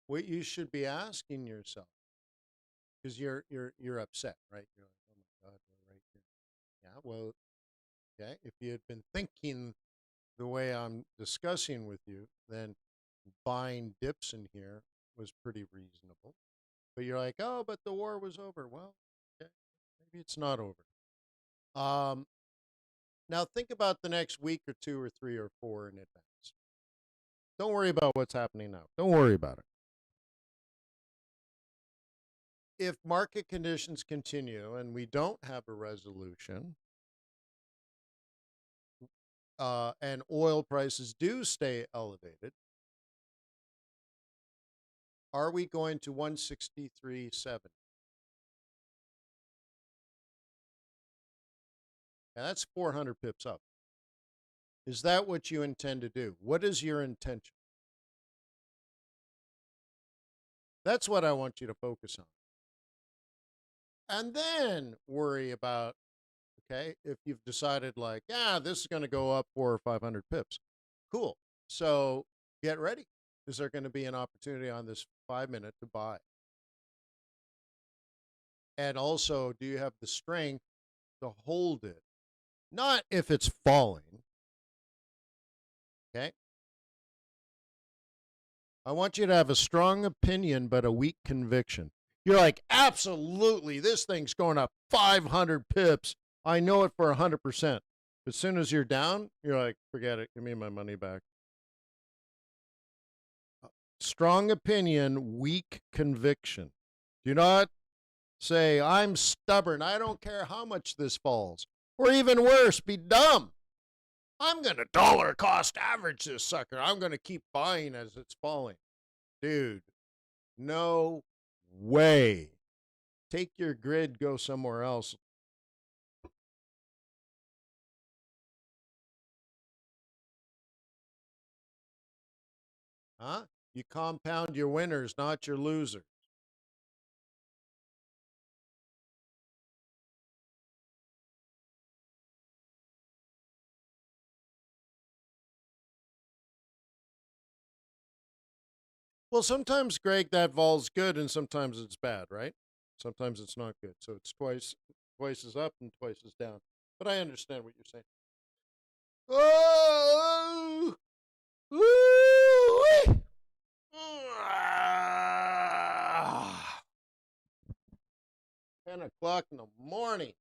What you should be asking yourself, because you're upset, right? You're like, oh my God, we're right here. Yeah. Well, okay. If you had been thinking the way I'm discussing with you, then buying dips in here was pretty reasonable. But you're like, oh, but the war was over. Well, okay, maybe it's not over. Um, Now think about the next week or two or three or four in advance. Don't worry about what's happening now. Don't worry about it. If market conditions continue and we don't have a resolution, and oil prices do stay elevated, are we going to 163.70? And that's 400 pips up. Is that what you intend to do? What is your intention? That's what I want you to focus on. And then worry about, okay, if you've decided like, yeah, this is going to go up 400 or 500 pips. Cool. So get ready. Is there going to be an opportunity on this 5 minute to buy? And also, do you have the strength to hold it? Not if it's falling. Okay. I want you to have a strong opinion, but a weak conviction. You're like, absolutely, this thing's going up 500 pips. I know it for 100%. As soon as you're down, you're like, forget it. Give me my money back. Strong opinion, weak conviction. Do not say, I'm stubborn. I don't care how much this falls. Or even worse, be dumb. I'm going to dollar cost average this sucker. I'm going to keep buying as it's falling. Dude, no way. Take your grid, go somewhere else. Huh? You compound your winners, not your losers. Well, sometimes, Greg, that vol's good and sometimes it's bad, right? Sometimes it's not good. So it's twice is up and twice is down. But I understand what you're saying. Oh! Woo! 10 o'clock in the morning.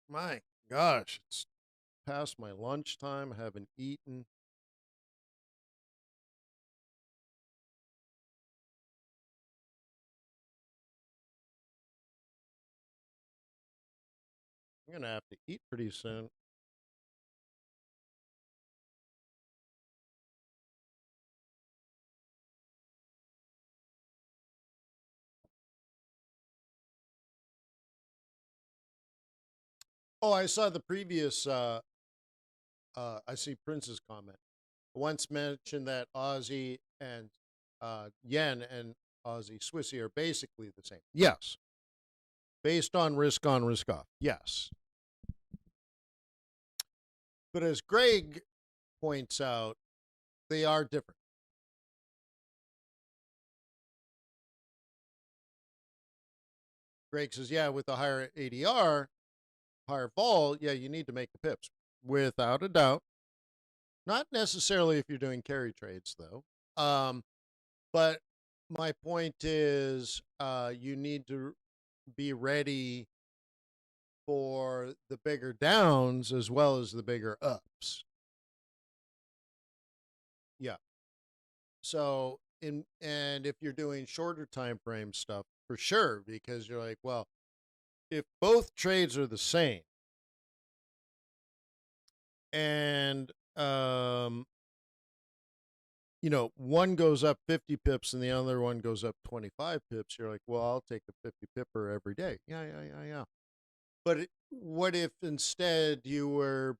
My gosh, it's past my lunchtime. I haven't eaten. I'm going to have to eat pretty soon. Oh, I saw the previous, I see Prince's comment. Once mentioned that Aussie and yen and Aussie Swissy are basically the same. Yes. Based on, risk off. Yes. But as Greg points out, they are different. Greg says, yeah, with the higher ADR, higher vol, yeah, you need to make the pips. Without a doubt. Not necessarily if you're doing carry trades, though. But my point is you need to be ready for the bigger downs as well as the bigger ups. Yeah. So and if you're doing shorter time frame stuff, for sure, because you're like, well, if both trades are the same and one goes up 50 pips and the other one goes up 25 pips, you're like, well, I'll take the 50 pipper every day. Yeah. But what if instead you were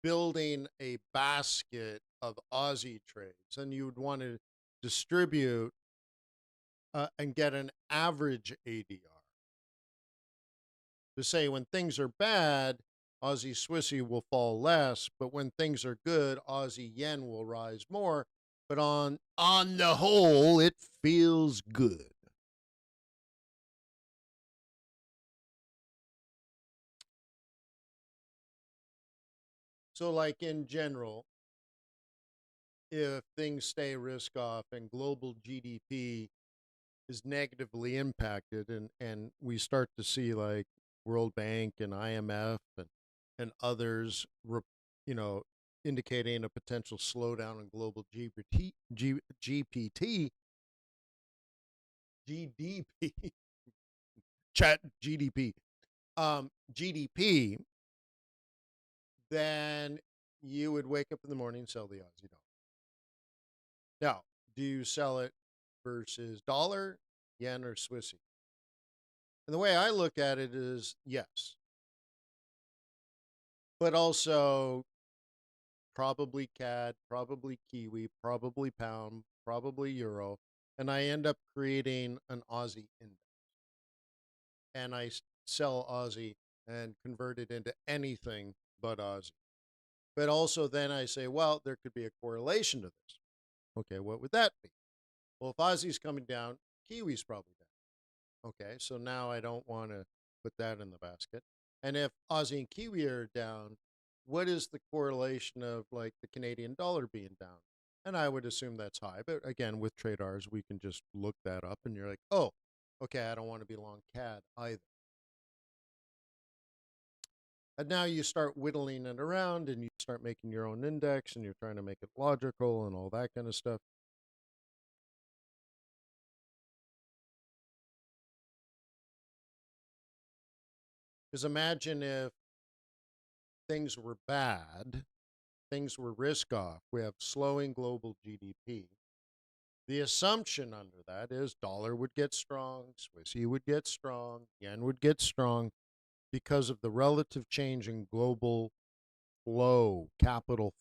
building a basket of Aussie trades and you would want to distribute and get an average ADR? To say when things are bad, Aussie Swissy will fall less, but when things are good, Aussie yen will rise more. But on the whole, it feels good. So, like in general, if things stay risk off and global GDP is negatively impacted, and we start to see like World Bank and IMF and others, you know, indicating a potential slowdown in global GPT, GDP, chat GDP, GDP, then you would wake up in the morning and sell the Aussie dollar. Now, do you sell it versus dollar, yen, or Swissy? And the way I look at it is yes, but also probably CAD, probably Kiwi, probably pound, probably euro, and I end up creating an Aussie index. And I sell Aussie and convert it into anything but Aussie. But also then I say, well, there could be a correlation to this. Okay, what would that be? Well, if Aussie's coming down, Kiwi's probably down. Okay, so now I don't want to put that in the basket. And if Aussie and Kiwi are down, what is the correlation of like the Canadian dollar being down? And I would assume that's high. But again, with TRADARS, we can just look that up and you're like, oh, okay, I don't want to be long CAD either. And now you start whittling it around and you start making your own index and you're trying to make it logical and all that kind of stuff. Because imagine if things were bad, things were risk off, we have slowing global GDP, the assumption under that is dollar would get strong, Swissy would get strong, yen would get strong because of the relative change in global flow, capital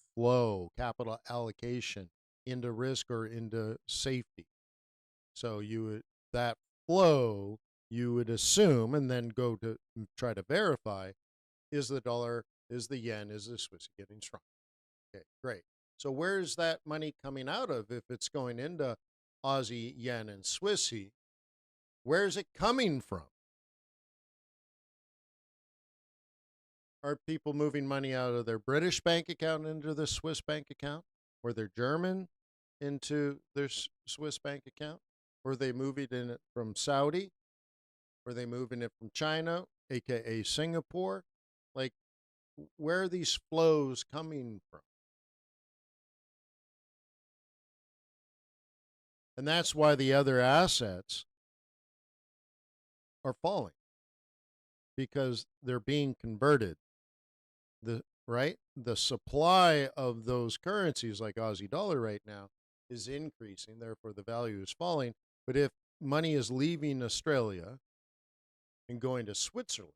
allocation into risk or into safety. So that flow, you would assume, and then go to try to verify, is the dollar, is the yen, is the Swissy getting strong? Okay, great. So where's that money coming out of if it's going into Aussie, yen, and Swissy? Where's it coming from? Are people moving money out of their British bank account into the Swiss bank account? Or their German into their Swiss bank account? Or are they moving it from Saudi? Or are they moving it from China, aka Singapore? Like, where are these flows coming from? And that's why the other assets are falling, because they're being converted. The supply of those currencies like Aussie dollar right now is increasing, therefore the value is falling. But if money is leaving Australia and going to Switzerland,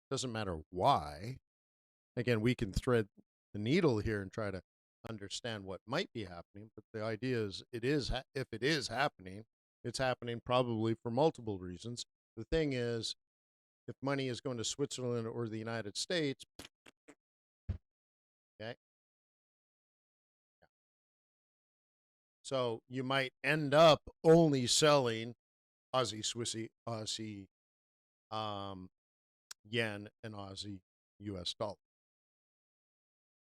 doesn't matter why. Again, we can thread the needle here and try to understand what might be happening, but the idea is if it is happening, it's happening probably for multiple reasons. The thing is, if money is going to Switzerland or the United States, okay, so you might end up only selling Aussie, Swissy, Aussie yen, and Aussie US dollar,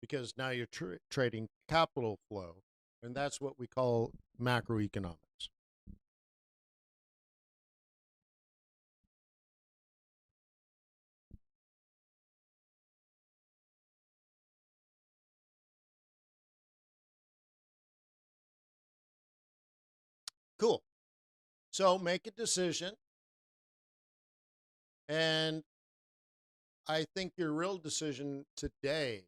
because now you're trading capital flow, and that's what we call macroeconomics. Cool. So make a decision, and I think your real decision today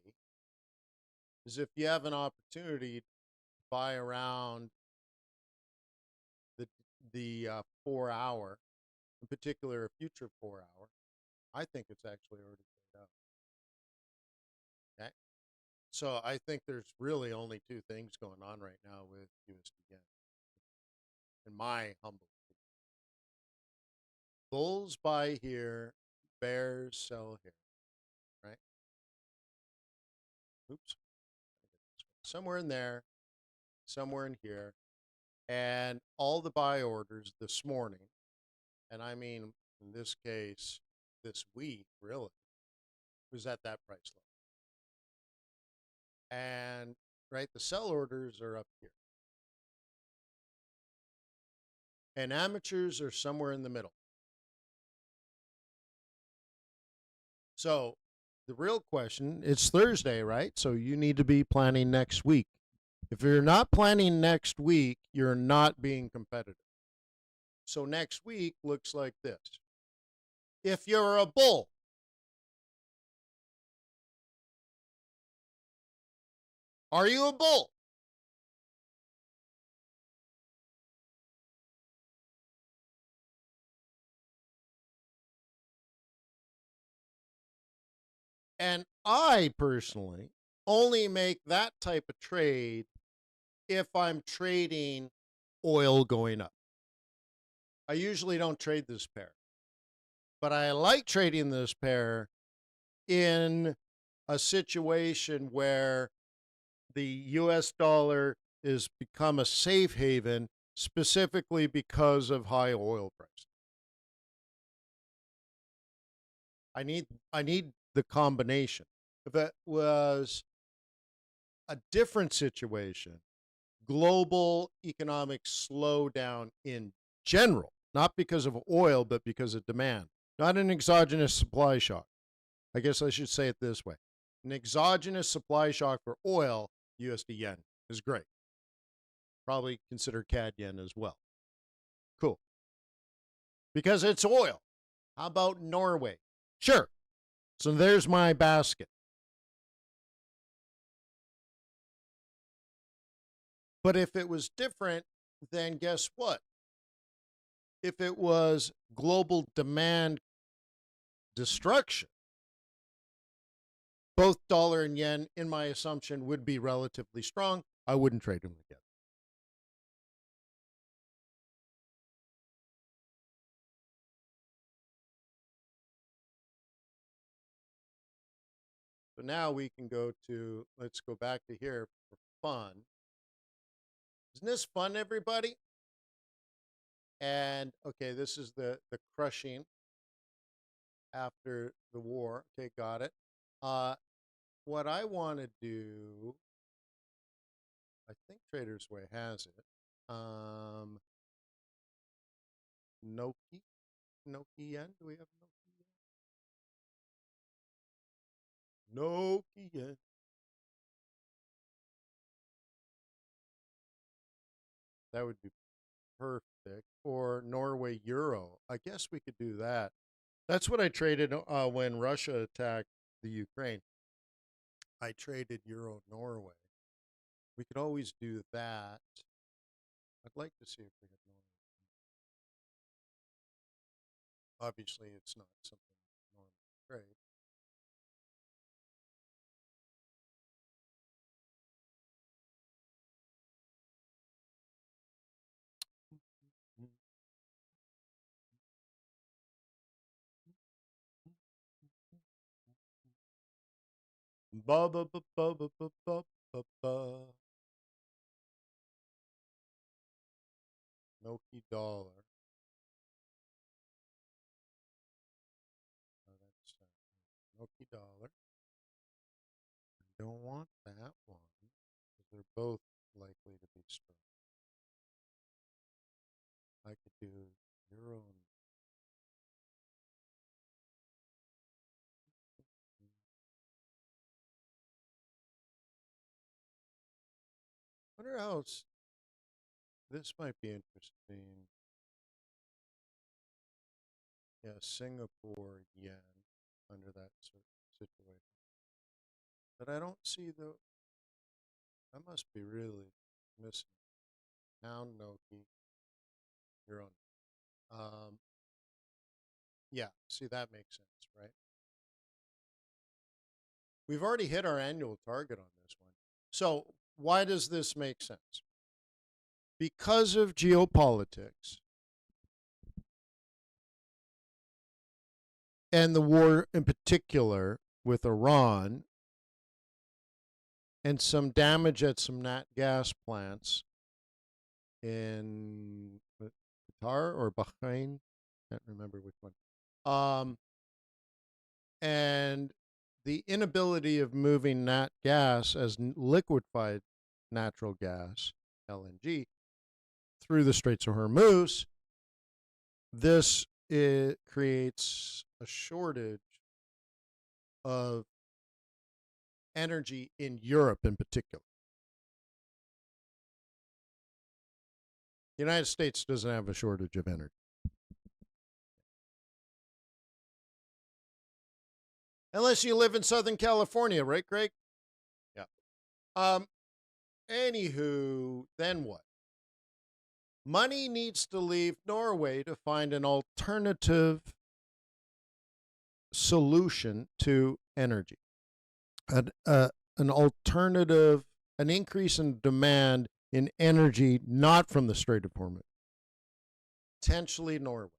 is if you have an opportunity to buy around the 4 hour, in particular a future 4 hour, I think it's actually already paid out. Okay, so I think there's really only two things going on right now with USD yen, in my humble opinion. Bulls buy here, bears sell here, right? Oops, somewhere in there, somewhere in here, and all the buy orders this morning, and I mean in this case this week really, was at that price level. And right, the sell orders are up here, and amateurs are somewhere in the middle. So the real question, it's Thursday, right? So you need to be planning next week. If you're not planning next week, you're not being competitive. So next week looks like this. If you're a bull, are you a bull? And I personally only make that type of trade if I'm trading oil going up. I usually don't trade this pair, but I like trading this pair in a situation where the US dollar is become a safe haven, specifically because of high oil prices. I need the combination. If it was a different situation, global economic slowdown in general, not because of oil, but because of demand, not an exogenous supply shock. I guess I should say it this way. An exogenous supply shock for oil, USD yen, is great. Probably consider CAD yen as well. Cool. Because it's oil. How about Norway? Sure. So there's my basket. But if it was different, then guess what? If it was global demand destruction, both dollar and yen, in my assumption, would be relatively strong. I wouldn't trade them together. So now we can go to, let's go back to here for fun. Isn't this fun, everybody? And okay, this is the crushing after the war. Okay, got it. What I want to do, I think Traders Way has it. Noki yen. Do we have Noki yen? Noki yen. That would be perfect. Or Norway euro. I guess we could do that. That's what I traded when Russia attacked the Ukraine. I traded euro Norway. We could always do that. I'd like to see if we have Norway. Obviously, it's not something normal trade. Ba ba ba ba ba ba ba ba ba. Noki dollar. Oh, that's Noki dollar. I don't want that one because they're both likely to be strong. I could do euro and wonder how else this might be interesting. Yeah, Singapore yen under that situation. But I don't see the. I must be really missing pound Noki euro. Yeah, see that makes sense, right? We've already hit our annual target on this one. So why does this make sense? Because of geopolitics and the war in particular with Iran and some damage at some nat gas plants in Qatar or Bahrain, can't remember which one. And the inability of moving nat gas as liquefied natural gas, LNG, through the Straits of Hormuz, this creates a shortage of energy in Europe in particular. The United States doesn't have a shortage of energy. Unless you live in Southern California, right, Greg? Yeah. Anywho, then what? Money needs to leave Norway to find an alternative solution to energy, an alternative, an increase in demand in energy not from the Strait of Hormuz, potentially Norway.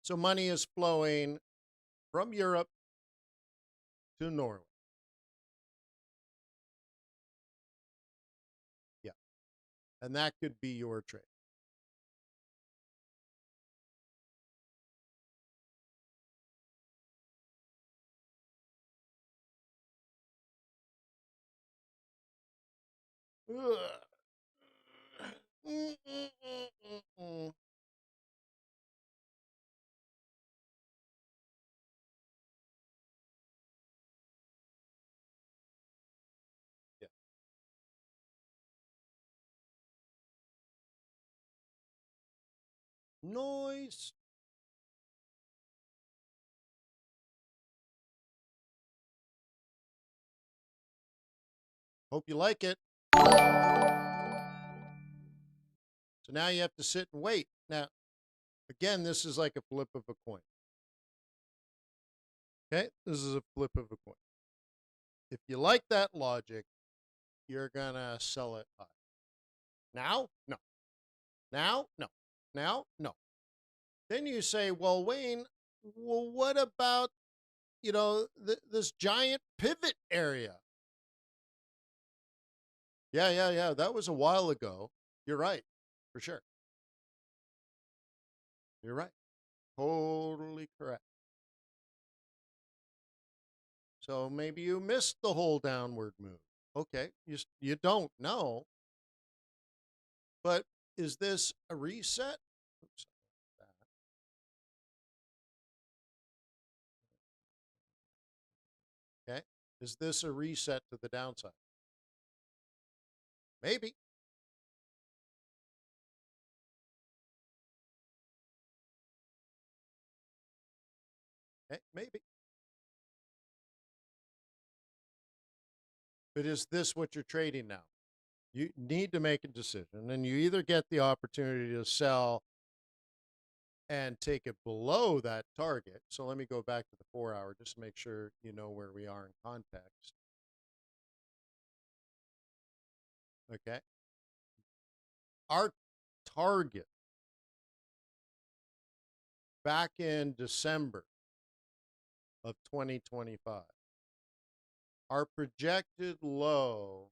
So money is flowing from Europe to Norway. Yeah. And that could be your trade. Yeah. Noise. Hope you like it. So now you have to sit and wait. Now, again, this is like a flip of a coin. Okay? This is a flip of a coin. If you like that logic, you're going to sell it high. Now? No. Now? No. Now? No. Then you say, well, Wayne, well, what about, this giant pivot area? Yeah. That was a while ago. You're right. For sure. You're right. Totally correct. So maybe you missed the whole downward move. Okay. You don't know. But is this a reset? Oops. Okay. Is this a reset to the downside? Maybe. Okay, maybe. But is this what you're trading now? You need to make a decision, and you either get the opportunity to sell and take it below that target. So let me go back to the 4-hour just to make sure you know where we are in context. Okay. Our target back in December of 2025, our projected low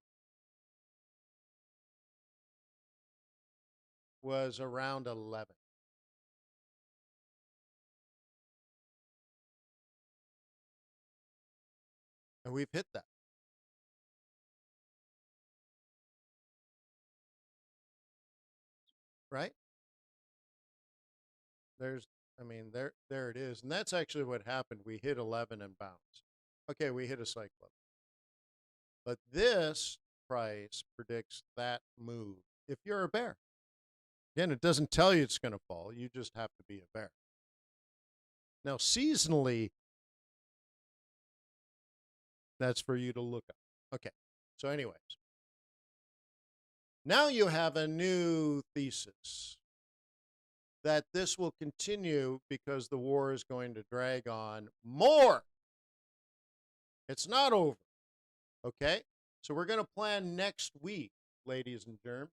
was around 11. And we've hit that. Right? There it is. And that's actually what happened. We hit 11 and bounced. Okay, we hit a cycle. But this price predicts that move if you're a bear. Again, it doesn't tell you it's going to fall. You just have to be a bear. Now, seasonally, that's for you to look up. Okay. So anyways, now you have a new thesis that this will continue because the war is going to drag on more. It's not over. Okay? So we're going to plan next week, ladies and germs.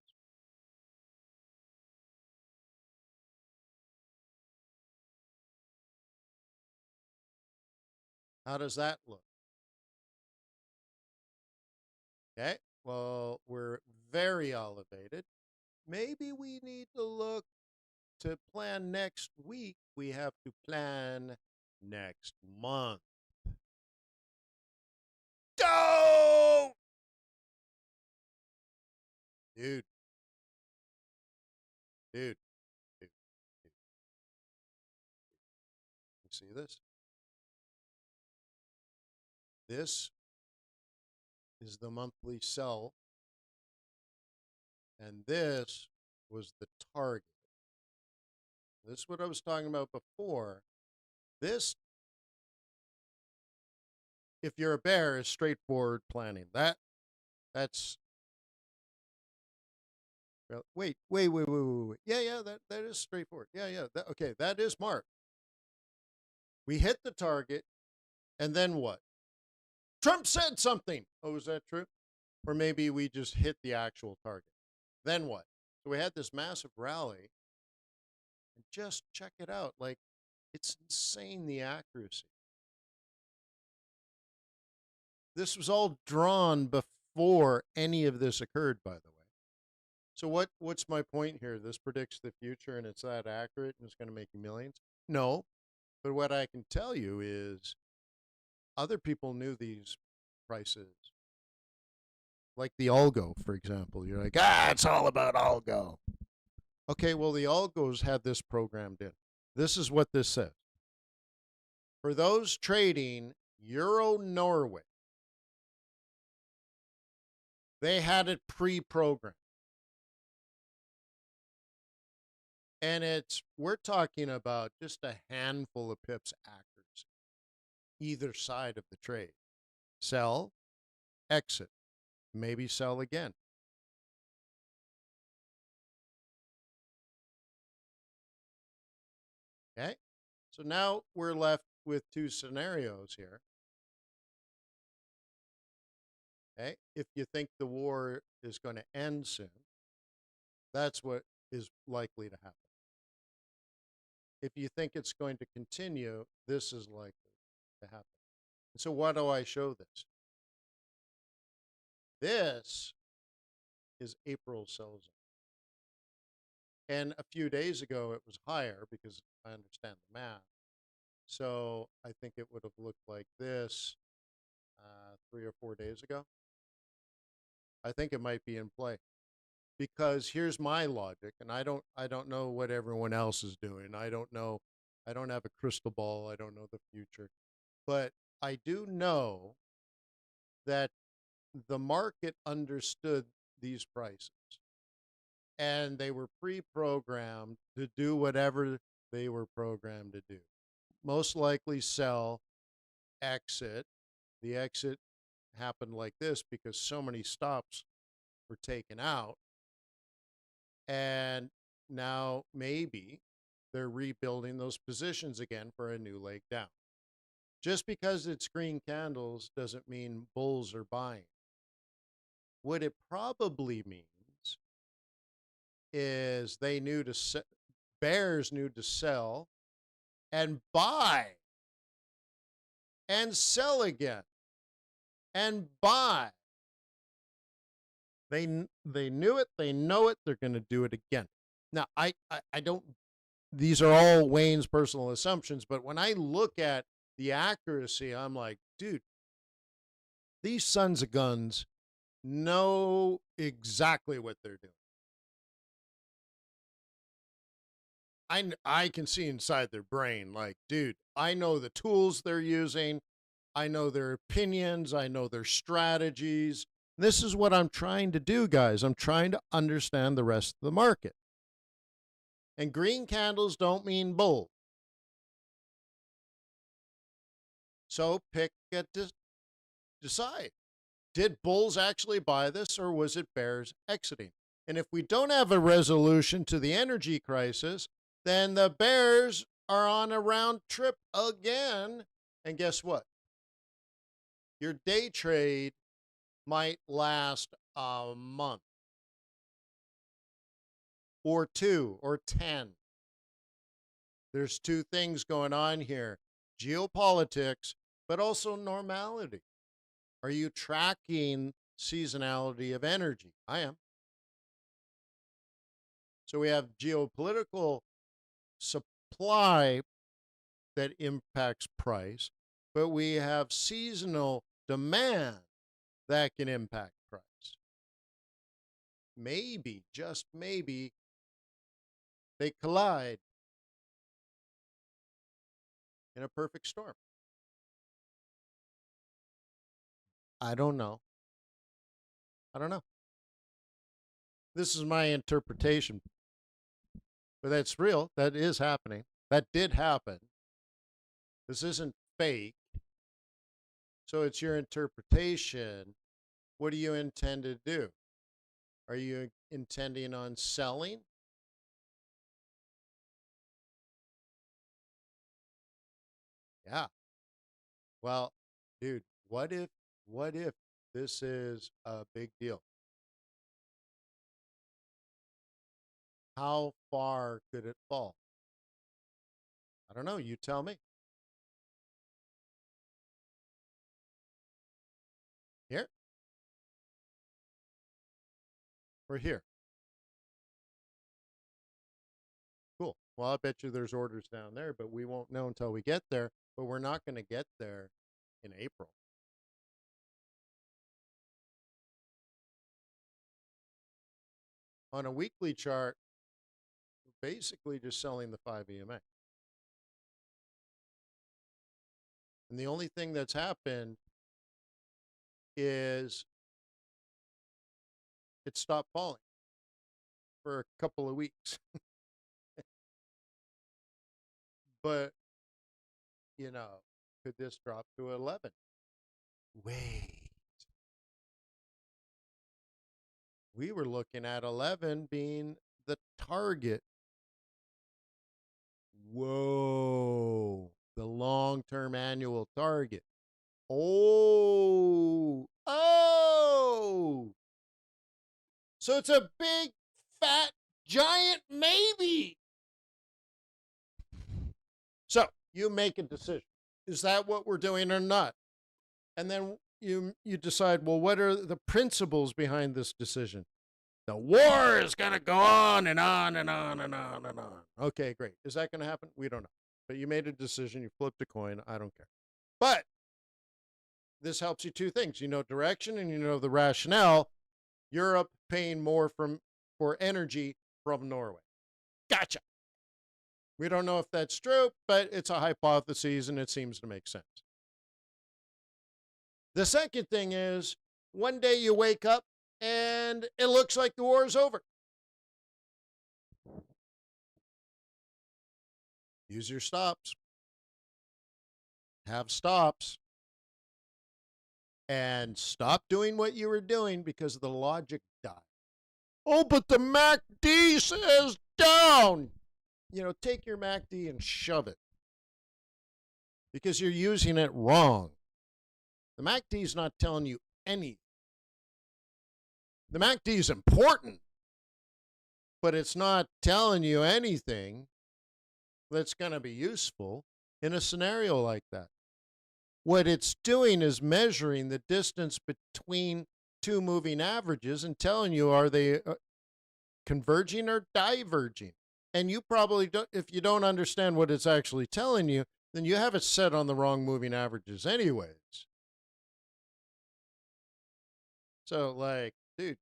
How does that look? Okay? Well, we're very elevated. Maybe we need to look to plan next week. We have to plan next month. Go! Dude. Dude. You see this? This is the monthly sell, and this was the target. This is what I was talking about before. This, if you're a bear, is straightforward planning. That's well, wait. Yeah, that is straightforward. Yeah. Okay, that is Mark. We hit the target, and then what? Trump said something. Oh, is that true? Or maybe we just hit the actual target. Then what? So we had this massive rally, and just check it out. Like, it's insane, the accuracy. This was all drawn before any of this occurred, by the way. So what's my point here? This predicts the future and it's that accurate and it's going to make you millions? No. But what I can tell you is other people knew these prices. Like the algo, for example. You're like, it's all about algo. Okay, well, the algos had this programmed in. This is what this says. For those trading Euro Norway, they had it pre-programmed. And we're talking about just a handful of pips accuracy, either side of the trade. Sell, exit. maybe sell again. Okay, so now we're left with two scenarios here. Okay, if you think the war is going to end soon, that's what is likely to happen. If you think it's going to continue, this is likely to happen. And so why do I show this? This is April sell zone. And a few days ago, it was higher because I understand the math. So I think it would have looked like this 3 or 4 days ago. I think it might be in play because here's my logic, and I don't know what everyone else is doing. I don't know. I don't have a crystal ball. I don't know the future, but I do know that the market understood these prices and they were pre-programmed to do whatever they were programmed to do. Most likely sell, exit. The exit happened like this because so many stops were taken out. And now maybe they're rebuilding those positions again for a new leg down. Just because it's green candles doesn't mean bulls are buying. What it probably means is they knew to bears knew to sell and buy and sell again and buy. They knew it, they know it, they're going to do it again. Now, I don't, these are all Wayne's personal assumptions, but when I look at the accuracy, I'm like, dude, these sons of guns know exactly what they're doing. I can see inside their brain, like, dude, I know the tools they're using. I know their opinions. I know their strategies. This is what I'm trying to do, guys. I'm trying to understand the rest of the market. And green candles don't mean bull. So pick a decide. Did bulls actually buy this or was it bears exiting? And if we don't have a resolution to the energy crisis, then the bears are on a round trip again. And guess what? Your day trade might last a month or 2 or 10. There's two things going on here: geopolitics, but also normality. Are you tracking seasonality of energy? I am. So we have geopolitical supply that impacts price, but we have seasonal demand that can impact price. Maybe, just maybe, they collide in a perfect storm. I don't know. I don't know. This is my interpretation, but that's real. That is happening. That did happen. This isn't fake. So it's your interpretation. What do you intend to do? Are you intending on selling? Yeah. Well, dude, what if this is a big deal? How far could it fall? I don't know. You tell me. Here or here? Cool. Well, I bet you there's orders down there, but we won't know until we get there. But we're not going to get there in April. On a weekly chart, we're basically just selling the 5 EMA. And the only thing that's happened is it stopped falling for a couple of weeks. But, could this drop to 11? Wait. we were looking at 11 being the target. Whoa, the long-term annual target. Oh. So it's a big, fat, giant maybe. So you make a decision. Is that what we're doing or not? And then you decide, well, what are the principles behind this decision? The war is going to go on and on and on and on and on. Okay, great. Is that going to happen? We don't know. But you made a decision. You flipped a coin. I don't care. But this helps you two things. You know direction and you know the rationale. Europe paying more for energy from Norway. Gotcha. We don't know if that's true, but it's a hypothesis and it seems to make sense. The second thing is one day you wake up and it looks like the war is over. Use your stops. Have stops. And stop doing what you were doing because the logic died. Oh, but the MACD says down. Take your MACD and shove it. Because you're using it wrong. The MACD is not telling you anything. The MACD is important, but it's not telling you anything that's going to be useful in a scenario like that. What it's doing is measuring the distance between two moving averages and telling you, are they converging or diverging? And you probably don't, if you don't understand what it's actually telling you, then you have it set on the wrong moving averages anyways. So, dude,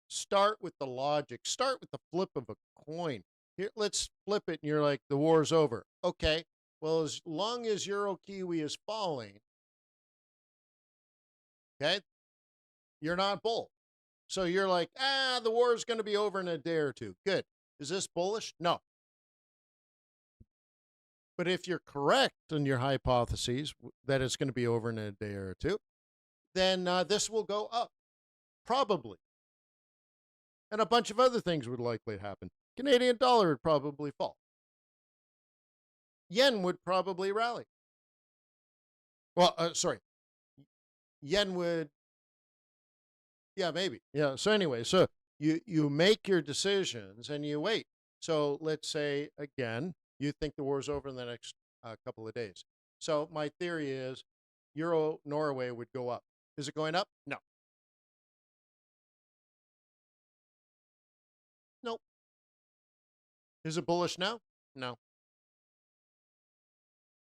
start with the logic. Start with the flip of a coin. Here, let's flip it, and you're like, the war's over. Okay, well, as long as Euro Kiwi is falling, okay, you're not bull. So you're like, the war's going to be over in a day or two. Good. Is this bullish? No. But if you're correct in your hypotheses that it's going to be over in a day or two, then this will go up, probably. And a bunch of other things would likely happen. Canadian dollar would probably fall. Yen would probably rally. Well, sorry. Yen would, yeah, maybe. Yeah, so anyway, so you make your decisions and you wait. So let's say, again, you think the war's over in the next couple of days. So my theory is Euro Norway would go up. Is it going up? No. Nope. Is it bullish now? No.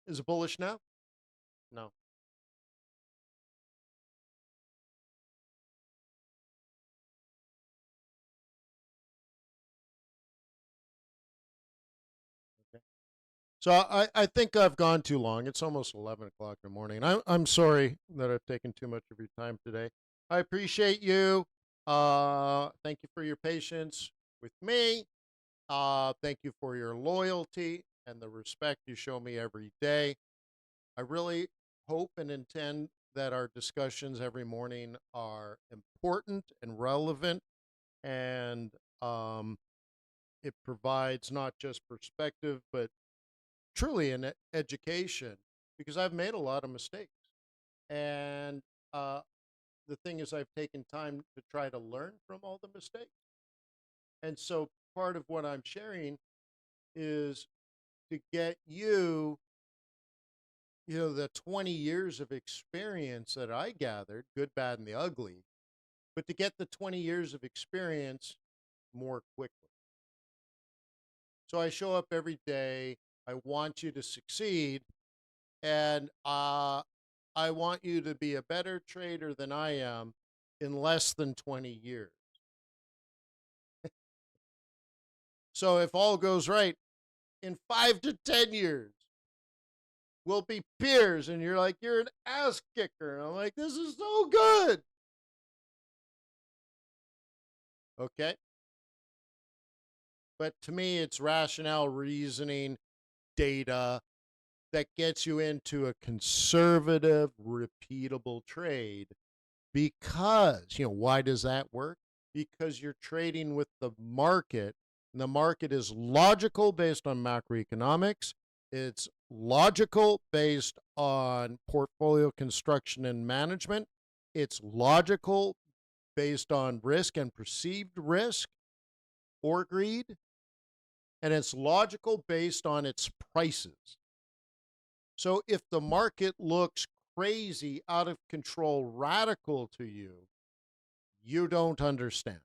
Is it bullish now? No. Okay. So I think I've gone too long. It's almost 11 o'clock in the morning. I'm sorry that I've taken too much of your time today. I appreciate you. Thank you for your patience with me. Thank you for your loyalty and the respect you show me every day. I really hope and intend that our discussions every morning are important and relevant, and it provides not just perspective, but truly an education, because I've made a lot of mistakes. And the thing is, I've taken time to try to learn from all the mistakes. And so part of what I'm sharing is to get you, the 20 years of experience that I gathered, good, bad, and the ugly, but to get the 20 years of experience more quickly. So I show up every day. I want you to succeed, and I want you to be a better trader than I am in less than 20 years. So if all goes right, in 5 to 10 years, we'll be peers, and you're like, you're an ass kicker. And I'm like, this is so good. Okay? But to me, it's rationale, reasoning, data that gets you into a conservative, repeatable trade because, why does that work? Because you're trading with the market, and the market is logical based on macroeconomics. It's logical based on portfolio construction and management. It's logical based on risk and perceived risk or greed. And it's logical based on its prices. So if the market looks crazy, out of control, radical to you, you don't understand.